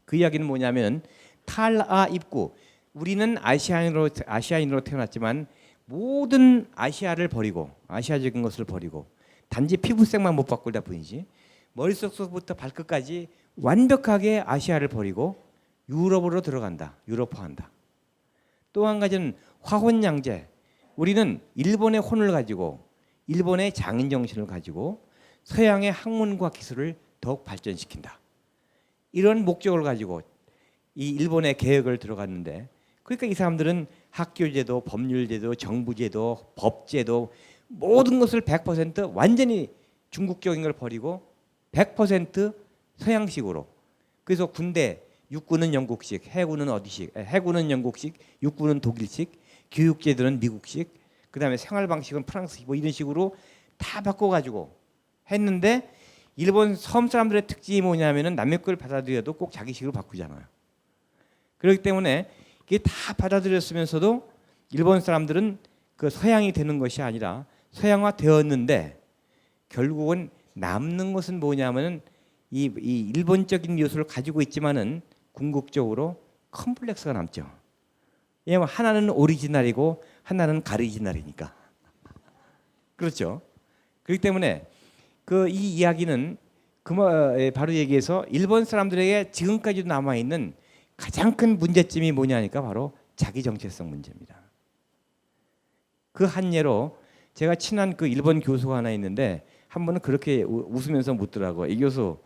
그 이야기는 뭐냐면 탈라 입구 우리는 아시아인으로 태어났지만 모든 아시아를 버리고 아시아적인 것을 버리고 단지 피부색만 못 바꿀다 뿐이지 머릿속부터 발끝까지 완벽하게 아시아를 버리고 유럽으로 들어간다. 유럽화한다. 또 한 가지는 화혼양제. 우리는 일본의 혼을 가지고 일본의 장인 정신을 가지고 서양의 학문과 기술을 더욱 발전시킨다. 이런 목적을 가지고 이 일본의 개혁을 들어갔는데 그러니까 이 사람들은 학교제도, 법률제도, 정부제도, 법제도 모든 것을 100% 완전히 중국적인 걸 버리고 100% 서양식으로. 그래서 군대 육군은 영국식, 해군은 어디식, 해군은 영국식, 육군은 독일식, 교육제도는 미국식, 그다음에 생활 방식은 프랑스식 뭐 이런 식으로 다 바꿔가지고 했는데 일본 섬 사람들의 특징이 뭐냐면은 남의 걸 받아들여도 꼭 자기식으로 바꾸잖아요. 그렇기 때문에 이게 다 받아들였으면서도 일본 사람들은 그 서양이 되는 것이 아니라 서양화 되었는데 결국은 남는 것은 뭐냐면은 이 일본적인 요소를 가지고 있지만은 궁극적으로 컴플렉스가 남죠. 왜냐하면 하나는 오리지널이고 하나는 가리지널이니까. 그렇죠. 그렇기 때문에 그 이 이야기는 바로 얘기해서 일본 사람들에게 지금까지도 남아 있는 가장 큰 문제점이 뭐냐니까 바로 자기 정체성 문제입니다. 그 한 예로 제가 친한 그 일본 교수가 하나 있는데 한 번은 그렇게 웃으면서 묻더라고요. 이 교수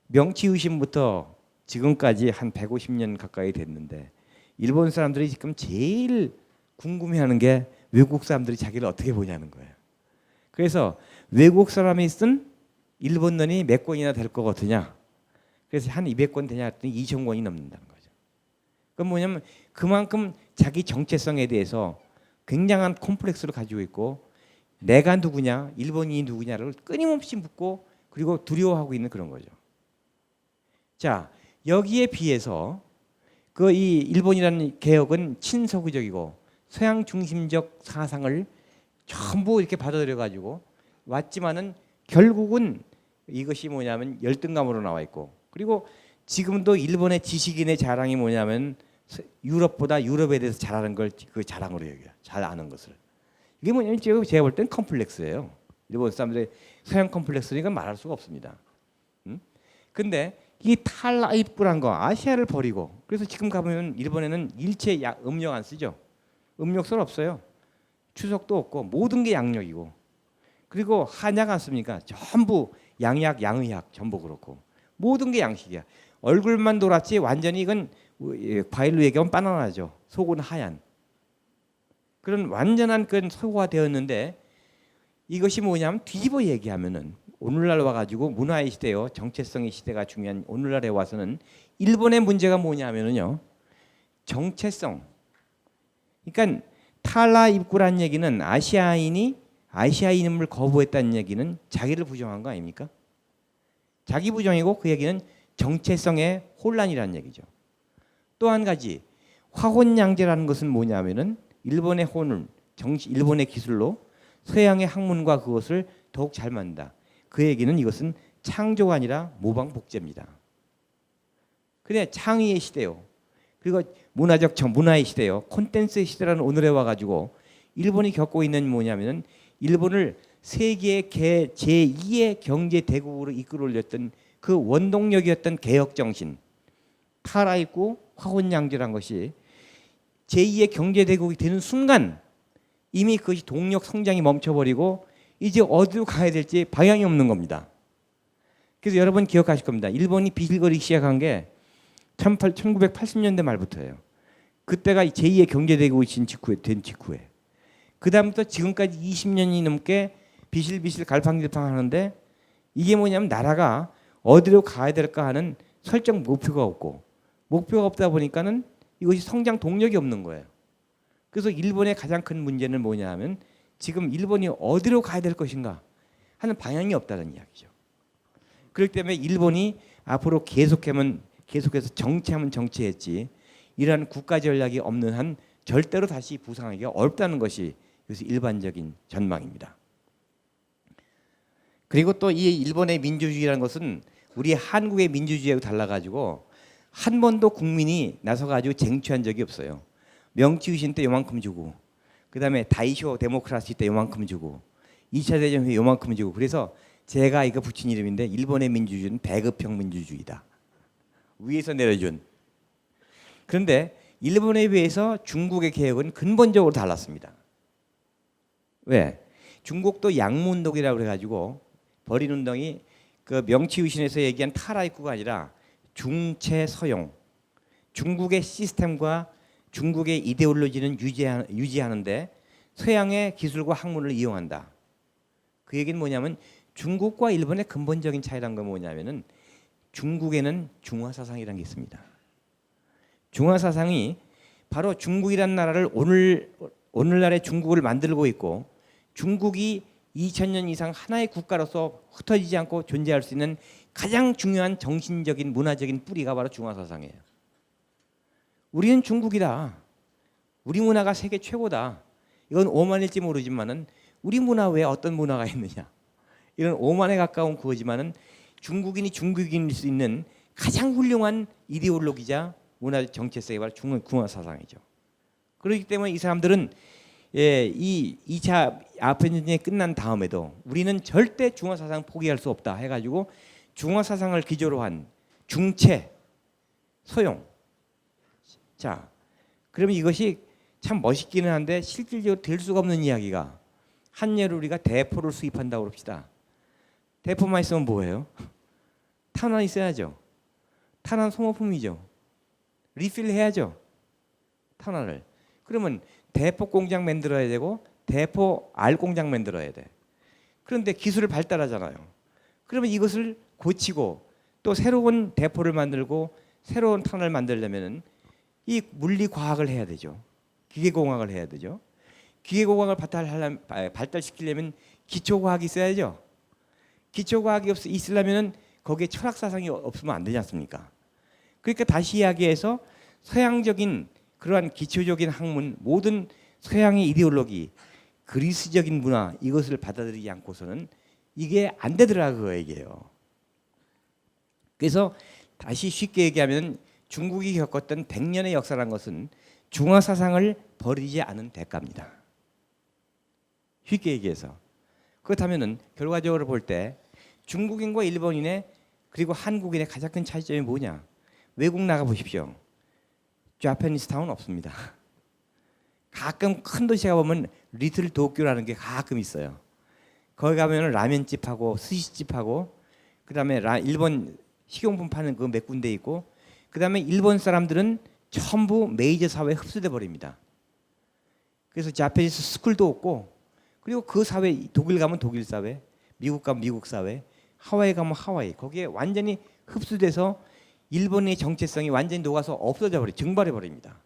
명치유신부터 지금까지 한 150년 가까이 됐는데 일본 사람들이 지금 제일 궁금해하는 게 외국 사람들이 자기를 어떻게 보냐는 거예요. 그래서 외국 사람이 쓴 일본론이 몇 권이나 될 것 같으냐? 그래서 한 200권 되냐 했더니 2,000권이 넘는다는 거죠. 그건 뭐냐면 그만큼 자기 정체성에 대해서 굉장한 콤플렉스를 가지고 있고 내가 누구냐, 일본인이 누구냐를 끊임없이 묻고 그리고 두려워하고 있는 그런 거죠. 자, 여기에 비해서 그 이 일본이라는 개혁은 친서구적이고 서양 중심적 사상을 전부 이렇게 받아들여 가지고 왔지만은 결국은 이것이 뭐냐면 열등감으로 나와 있고, 그리고 지금도 일본의 지식인의 자랑이 뭐냐면 유럽보다 유럽에 대해서 잘하는 걸 그 자랑으로 여겨요. 잘 아는 것을. 이게 뭐냐면 제가 볼 땐 컴플렉스예요. 일본 사람들의 서양 컴플렉스니까 말할 수가 없습니다. 근데 이 탈라입구란 거 아시아를 버리고, 그래서 지금 가보면 일본에는 일체 음력 안 쓰죠. 음력설 없어요. 추석도 없고 모든 게 양력이고, 그리고 한약 안 씁니까? 전부 양약, 양의학 전부 그렇고 모든 게 양식이야. 얼굴만 노랗지 완전히 이건 과일로 얘기하면 바나나죠. 속은 하얀. 그런 완전한 그런 서구화되었는데, 이것이 뭐냐면 뒤집어 얘기하면은 오늘날 와가지고 문화의 시대요, 정체성의 시대가 중요한 오늘날에 와서는 일본의 문제가 뭐냐면은요, 정체성. 그러니까 탈라입구란 얘기는 아시아인임을 거부했다는 얘기는 자기를 부정한 거 아닙니까? 자기 부정이고 그 얘기는 정체성의 혼란이라는 얘기죠. 또 한 가지 화혼양제라는 것은 뭐냐면은 일본의 혼을 일본의 기술로 서양의 학문과 그것을 더욱 잘 만든다. 그 얘기는 이것은 창조가 아니라 모방 복제입니다. 그래 창의의 시대요. 그리고 문화의 시대요. 콘텐츠의 시대라는 오늘에 와가지고 일본이 겪고 있는 뭐냐면은 일본을 세계의 제2의 경제 대국으로 이끌어 올렸던 그 원동력이었던 개혁 정신, 탈라입구 화혼양제란 것이 제2의 경제 대국이 되는 순간 이미 그것이 동력 성장이 멈춰버리고 이제 어디로 가야 될지 방향이 없는 겁니다. 그래서 여러분 기억하실 겁니다. 일본이 비실거리기 시작한 게 1980년대 말부터예요. 그때가 제2의 경제대국이 된 직후에. 그 다음부터 지금까지 20년이 넘게 비실비실 갈팡질팡하는데, 이게 뭐냐면 나라가 어디로 가야 될까 하는 설정 목표가 없고, 목표가 없다 보니까는 이것이 성장 동력이 없는 거예요. 그래서 일본의 가장 큰 문제는 뭐냐 하면 지금 일본이 어디로 가야 될 것인가 하는 방향이 없다는 이야기죠. 그렇기 때문에 일본이 앞으로 계속해서 정치하면 정치했지 이러한 국가 전략이 없는 한 절대로 다시 부상하기가 어렵다는 것이 그래서 일반적인 전망입니다. 그리고 또 이 일본의 민주주의라는 것은 우리 한국의 민주주의하고 달라가지고 한 번도 국민이 나서가지고 쟁취한 적이 없어요. 명치유신 때 요만큼 주고, 그 다음에 다이쇼 데모크라시 때 요만큼 주고, 2차 대전 후에 요만큼 주고, 그래서 제가 이거 붙인 이름인데 일본의 민주주의는 배급형 민주주의다. 위에서 내려준. 그런데 일본에 비해서 중국의 개혁은 근본적으로 달랐습니다. 왜? 중국도 양무운동이라고 해가지고 버린 운동이 그 명치유신에서 얘기한 탈라입구가 아니라 중체서용, 중국의 시스템과 중국의 이데올로지는 유지하는데 서양의 기술과 학문을 이용한다. 그 얘기는 뭐냐면 중국과 일본의 근본적인 차이란 건 뭐냐면은 중국에는 중화사상이라는 게 있습니다. 중화사상이 바로 중국이라는 나라를 오늘날의 중국을 만들고 있고, 중국이 2000년 이상 하나의 국가로서 흩어지지 않고 존재할 수 있는 가장 중요한 정신적인 문화적인 뿌리가 바로 중화사상이에요. 우리는 중국이다. 우리 문화가 세계 최고다. 이건 오만일지 모르지만은 우리 문화 외에 어떤 문화가 있느냐. 이런 오만에 가까운 그거지만은 중국인이 중국인일 수 있는 가장 훌륭한 이데올로기자 문화적 정체성이 바로 중화사상이죠. 그렇기 때문에 이 사람들은 이 2차 아프리카 끝난 다음에도 우리는 절대 중화사상 포기할 수 없다 해가지고 중화사상을 기조로 한 중체, 서용. 자, 그러면 이것이 참 멋있기는 한데 실질적으로 될 수가 없는 이야기가, 한 예로 우리가 대포를 수입한다고 합시다. 대포만 있으면 뭐예요? 탄환 있어야죠. 탄환 소모품이죠. 리필 해야죠. 탄환을. 그러면 대포 공장 만들어야 되고 대포 알 공장 만들어야 돼. 그런데 기술을 발달하잖아요. 그러면 이것을 고치고 또 새로운 대포를 만들고 새로운 탄을 만들려면은 이 물리 과학을 해야 되죠. 기계 공학을 해야 되죠. 기계공학을 발달시키려면 기초과학이 있어야죠. 기초과학이 있으려면 거기에 철학사상이 없으면 안 되지 않습니까? 그러니까 다시 이야기해서 서양적인 그러한 기초적인 학문, 모든 서양의 이데올로기, 그리스적인 문화 이것을 받아들이지 않고서는 이게 안 되더라고요, 이게요. 그래서 다시 쉽게 얘기하면 중국이 겪었던 100년의 역사라는 것은 중화 사상을 버리지 않은 대가입니다. 쉽게 얘기해서. 그렇다면은 결과적으로 볼 때 중국인과 일본인의 그리고 한국인의 가장 큰 차이점이 뭐냐? 외국 나가 보십시오. 자파니스 타운 없습니다. 가끔 큰 도시에 가보면 리틀 도쿄라는 게 가끔 있어요. 거기 가면 라면집하고 스시집하고 그다음에 일본 식용품 파는 그 몇 군데 있고 그다음에 일본 사람들은 전부 메이저 사회에 흡수돼 버립니다. 그래서 자파니스 스쿨도 없고 그리고 그 사회 독일 가면 독일 사회, 미국 가면 미국 사회, 하와이 가면 하와이 거기에 완전히 흡수돼서 일본의 정체성이 완전히 녹아서 없어져 버려 증발해 버립니다.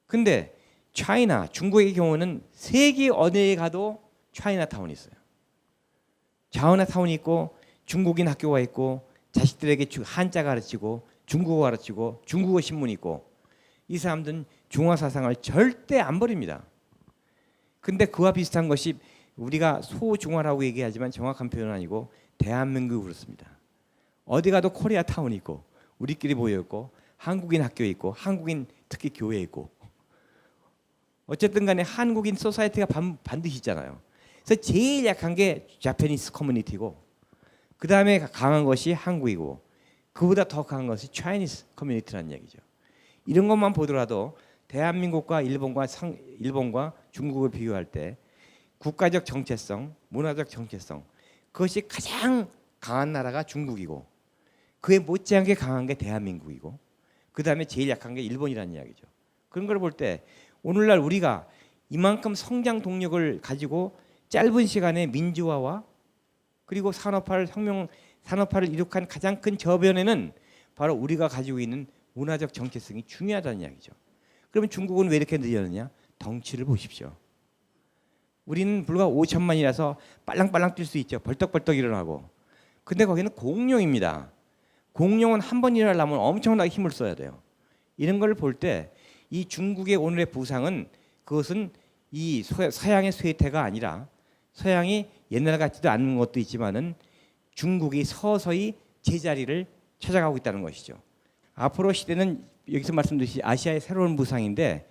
근데 차이나 중국의 경우는 세계 어디에 가도 차이나타운이 있어요. 차이나타운이 있고 중국인 학교가 있고 자식들에게 한자 가르치고 중국어 가르치고 중국어 신문이 있고 이 사람들은 중화 사상을 절대 안 버립니다. 근데 그와 비슷한 것이 우리가 소중화라고 얘기하지만 정확한 표현은 아니고 대한민국이 그렇습니다. 어디 가도 코리아타운이 있고 우리끼리 모여 있고 한국인 학교 있고 한국인 특히 교회 있고 어쨌든 간에 한국인 소사이어티가 반드시 있잖아요. 그래서 제일 약한 게 자파니스 커뮤니티고 그 다음에 강한 것이 한국이고 그보다 더 강한 것이 차이니스 커뮤니티라는 얘기죠. 이런 것만 보더라도 대한민국과 일본과 중국을 비교할 때 국가적 정체성, 문화적 정체성 그것이 가장 강한 나라가 중국이고 그에 못지않게 강한 게 대한민국이고 그 다음에 제일 약한 게 일본이라는 이야기죠. 그런 걸 볼 때 오늘날 우리가 이만큼 성장 동력을 가지고 짧은 시간에 민주화와 그리고 산업화를 이룩한 가장 큰 저변에는 바로 우리가 가지고 있는 문화적 정체성이 중요하다는 이야기죠. 그러면 중국은 왜 이렇게 늦었느냐? 덩치를 보십시오. 우리는 불과 5천만이라서 빨랑빨랑 뛸 수 있죠. 벌떡벌떡 일어나고. 근데 거기는 공룡입니다. 공룡은 한 번 일어나려면 엄청나게 힘을 써야 돼요. 이런 걸 볼 때 이 중국의 오늘의 부상은 그것은 이 서양의 쇠퇴가 아니라 서양이 옛날 같지도 않은 것도 있지만은 중국이 서서히 제자리를 찾아가고 있다는 것이죠. 앞으로 시대는 여기서 말씀드렸듯이 아시아의 새로운 부상인데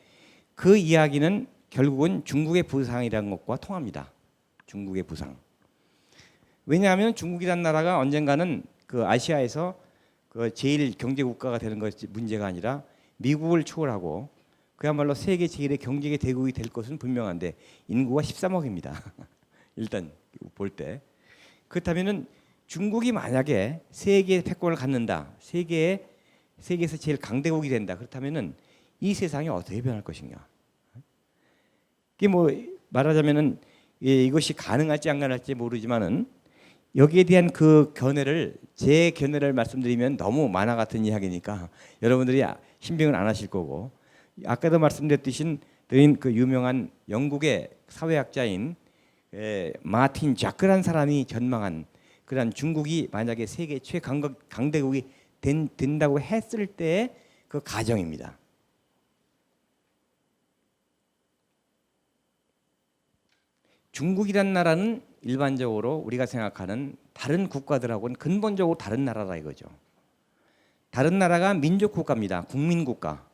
그 이야기는 결국은 중국의 부상이라는 것과 통합니다. 중국의 부상. 왜냐하면 중국이라는 나라가 언젠가는 그 아시아에서 그 제일 경제 국가가 되는 것이 문제가 아니라 미국을 초월하고 그야말로 세계 제일의 경제 대국이 될 것은 분명한데 인구가 13억입니다. 일단 볼 때 그렇다면은 중국이 만약에 세계의 패권을 갖는다, 세계에서 제일 강대국이 된다. 그렇다면은 이 세상이 어떻게 변할 것인가? 이게 뭐 말하자면은 이것이 가능할지 안 가능할지 모르지만은 여기에 대한 그 제 견해를 말씀드리면 너무 만화 같은 이야기니까 여러분들이 신빙을 안 하실 거고 아까도 말씀드렸듯이 그 유명한 영국의 사회학자인 마틴 자크란 사람이 전망한 그런 중국이 만약에 세계 최강대국이 된다고 했을 때의 그 가정입니다. 중국이란 나라는 일반적으로 우리가 생각하는 다른 국가들하고는 근본적으로 다른 나라라 이거죠. 다른 나라가 민족 국가입니다. 국민국가.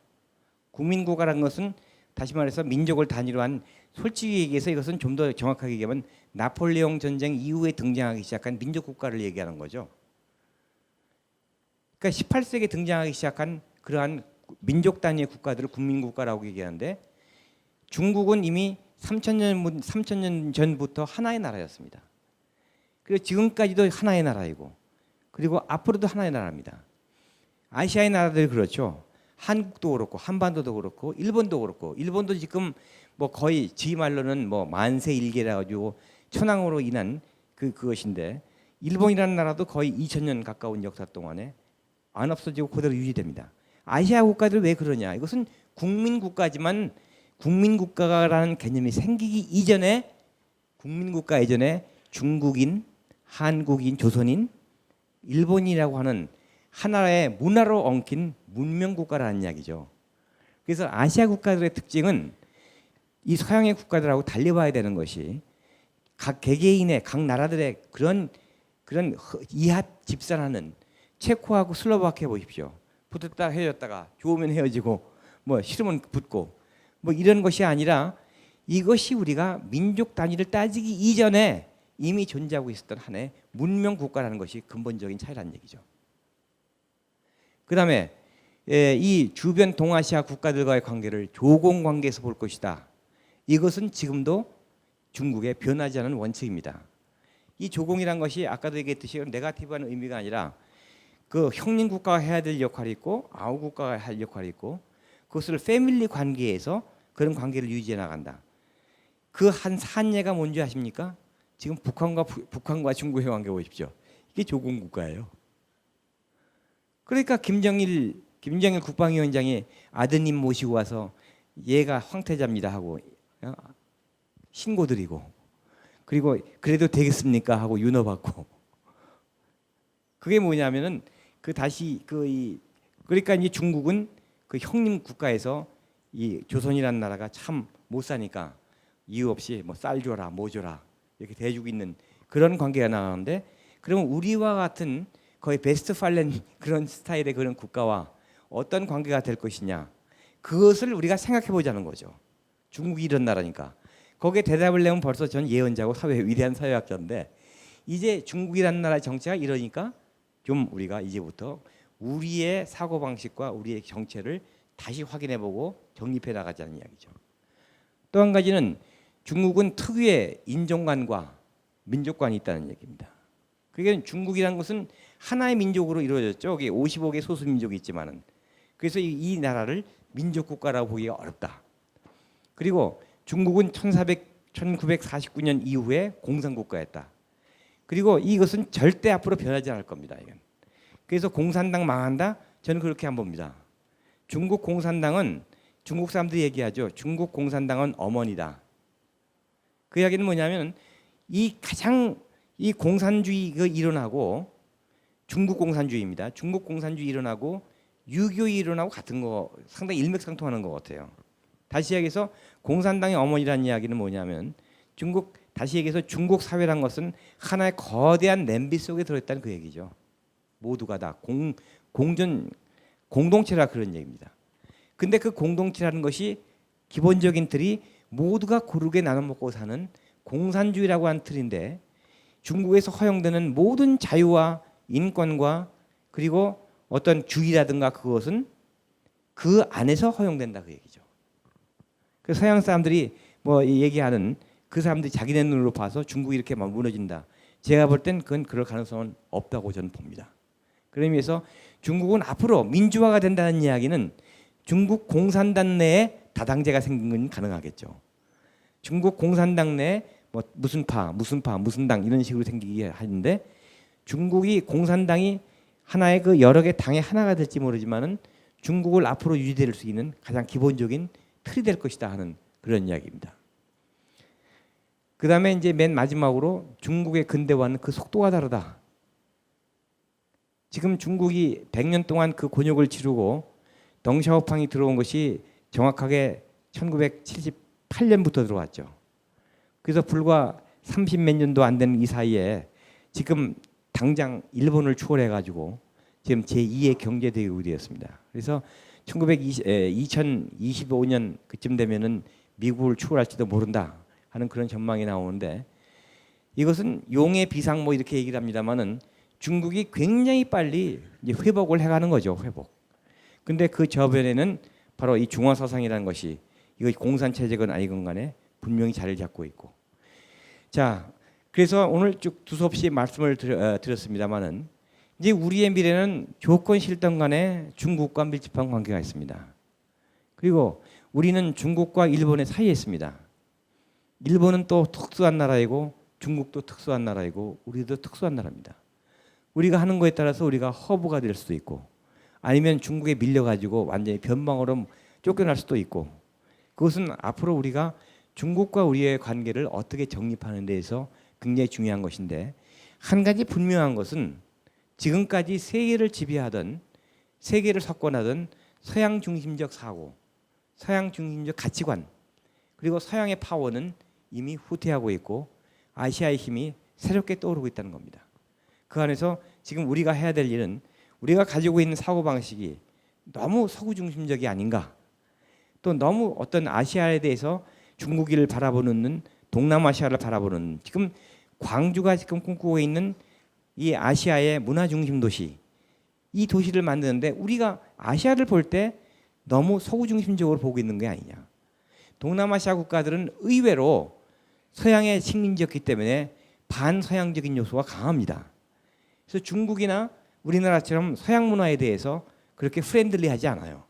국민국가라는 것은 다시 말해서 민족을 단위로 한 솔직히 얘기해서 이것은 좀 더 정확하게 얘기하면 나폴레옹 전쟁 이후에 등장하기 시작한 민족 국가를 얘기하는 거죠. 그러니까 18세기에 등장하기 시작한 그러한 민족 단위의 국가들을 국민국가라고 얘기하는데 중국은 이미 3,000년 전부터 하나의 나라였습니다. 그리고 지금까지도 하나의 나라이고 그리고 앞으로도 하나의 나라입니다. 아시아의 나라들이 그렇죠. 한국도 그렇고 한반도도 그렇고 일본도 그렇고 일본도 지금 뭐 거의 지 말로는 뭐 만세일계라 가지고 천황으로 인한 그것인데 일본이라는 나라도 거의 2000년 가까운 역사 동안에 안 없어지고 그대로 유지됩니다. 아시아 국가들 왜 그러냐? 이것은 국민 국가지만 국민국가라는 개념이 생기기 이전에 국민국가 이전에 중국인, 한국인, 조선인, 일본이라고 하는 하나의 문화로 엉킨 문명국가라는 이야기죠. 그래서 아시아 국가들의 특징은 이 서양의 국가들하고 달리 봐야 되는 것이 각 개개인의 각 나라들의 그런 이합 집산하는 체코하고 슬로바키아 보십시오. 붙었다 헤어졌다가 좋으면 헤어지고 뭐 싫으면 붙고 뭐 이런 것이 아니라 이것이 우리가 민족 단위를 따지기 이전에 이미 존재하고 있었던 하나의 문명 국가라는 것이 근본적인 차이라는 얘기죠. 그다음에 이 주변 동아시아 국가들과의 관계를 조공 관계에서 볼 것이다. 이것은 지금도 중국의 변하지 않은 원칙입니다. 이 조공이란 것이 아까도 얘기했듯이 네거티브한 의미가 아니라 그 형님 국가가 해야 될 역할이 있고 아우 국가가 할 역할이 있고 그것을 패밀리 관계에서 그런 관계를 유지해 나간다. 그 한 산예가 뭔지 아십니까? 지금 북한과 중국의 관계 보십시오. 이게 조공 국가예요. 그러니까 김정일 국방위원장이 아드님 모시고 와서 얘가 황태자입니다 하고 신고드리고 그리고 그래도 되겠습니까 하고 윤허받고 그게 뭐냐면은 그러니까 이 중국은 그 형님 국가에서 이 조선이라는 나라가 참 못 사니까 이유 없이 뭐 쌀 줘라 뭐 줘라 이렇게 대주고 있는 그런 관계가 나오는데 그러면 우리와 같은 거의 베스트 팔렌 그런 스타일의 그런 국가와 어떤 관계가 될 것이냐 그것을 우리가 생각해 보자는 거죠. 중국이 이런 나라니까 거기에 대답을 내면 벌써 전 예언자고 위대한 사회학자인데 이제 중국이라는 나라의 정체가 이러니까 좀 우리가 이제부터 우리의 사고방식과 우리의 정체를 다시 확인해보고 정립해 나가자는 이야기죠. 또 한 가지는 중국은 특유의 인종관과 민족관이 있다는 얘기입니다. 그게 중국이라는 것은 하나의 민족으로 이루어졌죠. 거기 55개 소수민족이 있지만은 그래서 이 나라를 민족국가라고 보기가 어렵다. 그리고 중국은 1949년 이후에 공산국가였다. 그리고 이것은 절대 앞으로 변하지 않을 겁니다. 이건. 그래서 공산당 망한다? 저는 그렇게 안 봅니다. 중국 공산당은 중국 사람들이 얘기하죠. 중국 공산당은 어머니다. 그 이야기는 뭐냐면 이 공산주의가 일어나고 중국 공산주의입니다. 중국 공산주의 일어나고 유교이 일어나고 같은 거 상당히 일맥상통하는 것 같아요. 다시 얘기해서 공산당의 어머니라는 이야기는 뭐냐면 다시 얘기해서 중국 사회란 것은 하나의 거대한 냄비 속에 들어있다는 그 얘기죠. 모두가 다 공동체라 그런 얘기입니다. 근데 그 공동체라는 것이 기본적인 틀이 모두가 고르게 나눠 먹고 사는 공산주의라고 하는 틀인데 중국에서 허용되는 모든 자유와 인권과 그리고 어떤 주의라든가 그것은 그 안에서 허용된다 그 얘기죠. 그 서양 사람들이 뭐 얘기하는 그 사람들이 자기네 눈으로 봐서 중국이 이렇게 막 무너진다. 제가 볼 땐 그건 그럴 가능성은 없다고 저는 봅니다. 그런 의미에서 중국은 앞으로 민주화가 된다는 이야기는 중국 공산당 내에 다당제가 생긴 건 가능하겠죠. 중국 공산당 내에 뭐 무슨 당 이런 식으로 생기게 하는데 중국이 공산당이 하나의 그 여러 개 당의 하나가 될지 모르지만은 중국을 앞으로 유지될 수 있는 가장 기본적인 틀이 될 것이다 하는 그런 이야기입니다. 그 다음에 이제 맨 마지막으로 중국의 근대화는 그 속도가 다르다. 지금 중국이 100년 동안 그 곤욕을 치르고 덩샤오팡이 들어온 것이 정확하게 1978년부터 들어왔죠. 그래서 불과 30 몇 년도 안 되는 이 사이에 지금 당장 일본을 추월해가지고 지금 제2의 경제대국이 되었습니다. 그래서 2025년 그쯤 되면은 미국을 추월할지도 모른다 하는 그런 전망이 나오는데 이것은 용의 비상 뭐 이렇게 얘기를 합니다만은 중국이 굉장히 빨리 이제 회복을 해가는 거죠. 회복. 근데 그 저변에는 바로 이 중화사상이라는 것이 이거 공산체제건 아니건 간에 분명히 자리를 잡고 있고 자 그래서 오늘 쭉 두서없이 말씀을 드렸습니다만은 이제 우리의 미래는 조건 실던 간에 중국과 밀접한 관계가 있습니다. 그리고 우리는 중국과 일본의 사이에 있습니다. 일본은 또 특수한 나라이고 중국도 특수한 나라이고 우리도 특수한 나라입니다. 우리가 하는 거에 따라서 우리가 허브가 될 수도 있고 아니면 중국에 밀려가지고 완전히 변방으로 쫓겨날 수도 있고 그것은 앞으로 우리가 중국과 우리의 관계를 어떻게 정립하는 데에서 굉장히 중요한 것인데, 한 가지 분명한 것은 지금까지 세계를 지배하던, 세계를 석권하던 서양 중심적 사고, 서양 중심적 가치관, 그리고 서양의 파워는 이미 후퇴하고 있고 아시아의 힘이 새롭게 떠오르고 있다는 겁니다. 그 안에서 지금 우리가 해야 될 일은, 우리가 가지고 있는 사고방식이 너무 서구 중심적이 아닌가, 또 너무 어떤 아시아에 대해서 중국을 바라보는, 동남아시아를 바라보는, 지금 광주가 지금 꿈꾸고 있는 이 아시아의 문화 중심 도시, 이 도시를 만드는데 우리가 아시아를 볼 때 너무 서구 중심적으로 보고 있는 게 아니냐. 동남아시아 국가들은 의외로 서양의 식민지였기 때문에 반서양적인 요소가 강합니다. 그래서 중국이나 우리나라처럼 서양 문화에 대해서 그렇게 프렌들리하지 않아요.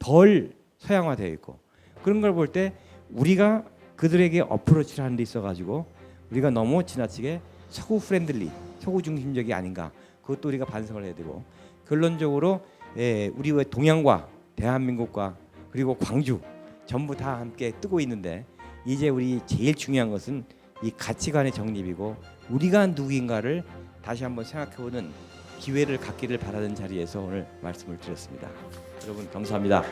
덜 서양화되어 있고, 그런 걸 볼 때 우리가 그들에게 어프로치를 하는 데 있어가지고 우리가 너무 지나치게 서구 프렌들리, 서구 중심적이 아닌가, 그것도 우리가 반성을 해야 되고, 결론적으로 우리의 동양과 대한민국과 그리고 광주 전부 다 함께 뜨고 있는데, 이제 우리 제일 중요한 것은 이 가치관의 정립이고 우리가 누구인가를 다시 한번 생각해보는 기회를 갖기를 바라는 자리에서 오늘 말씀을 드렸습니다. 여러분 감사합니다.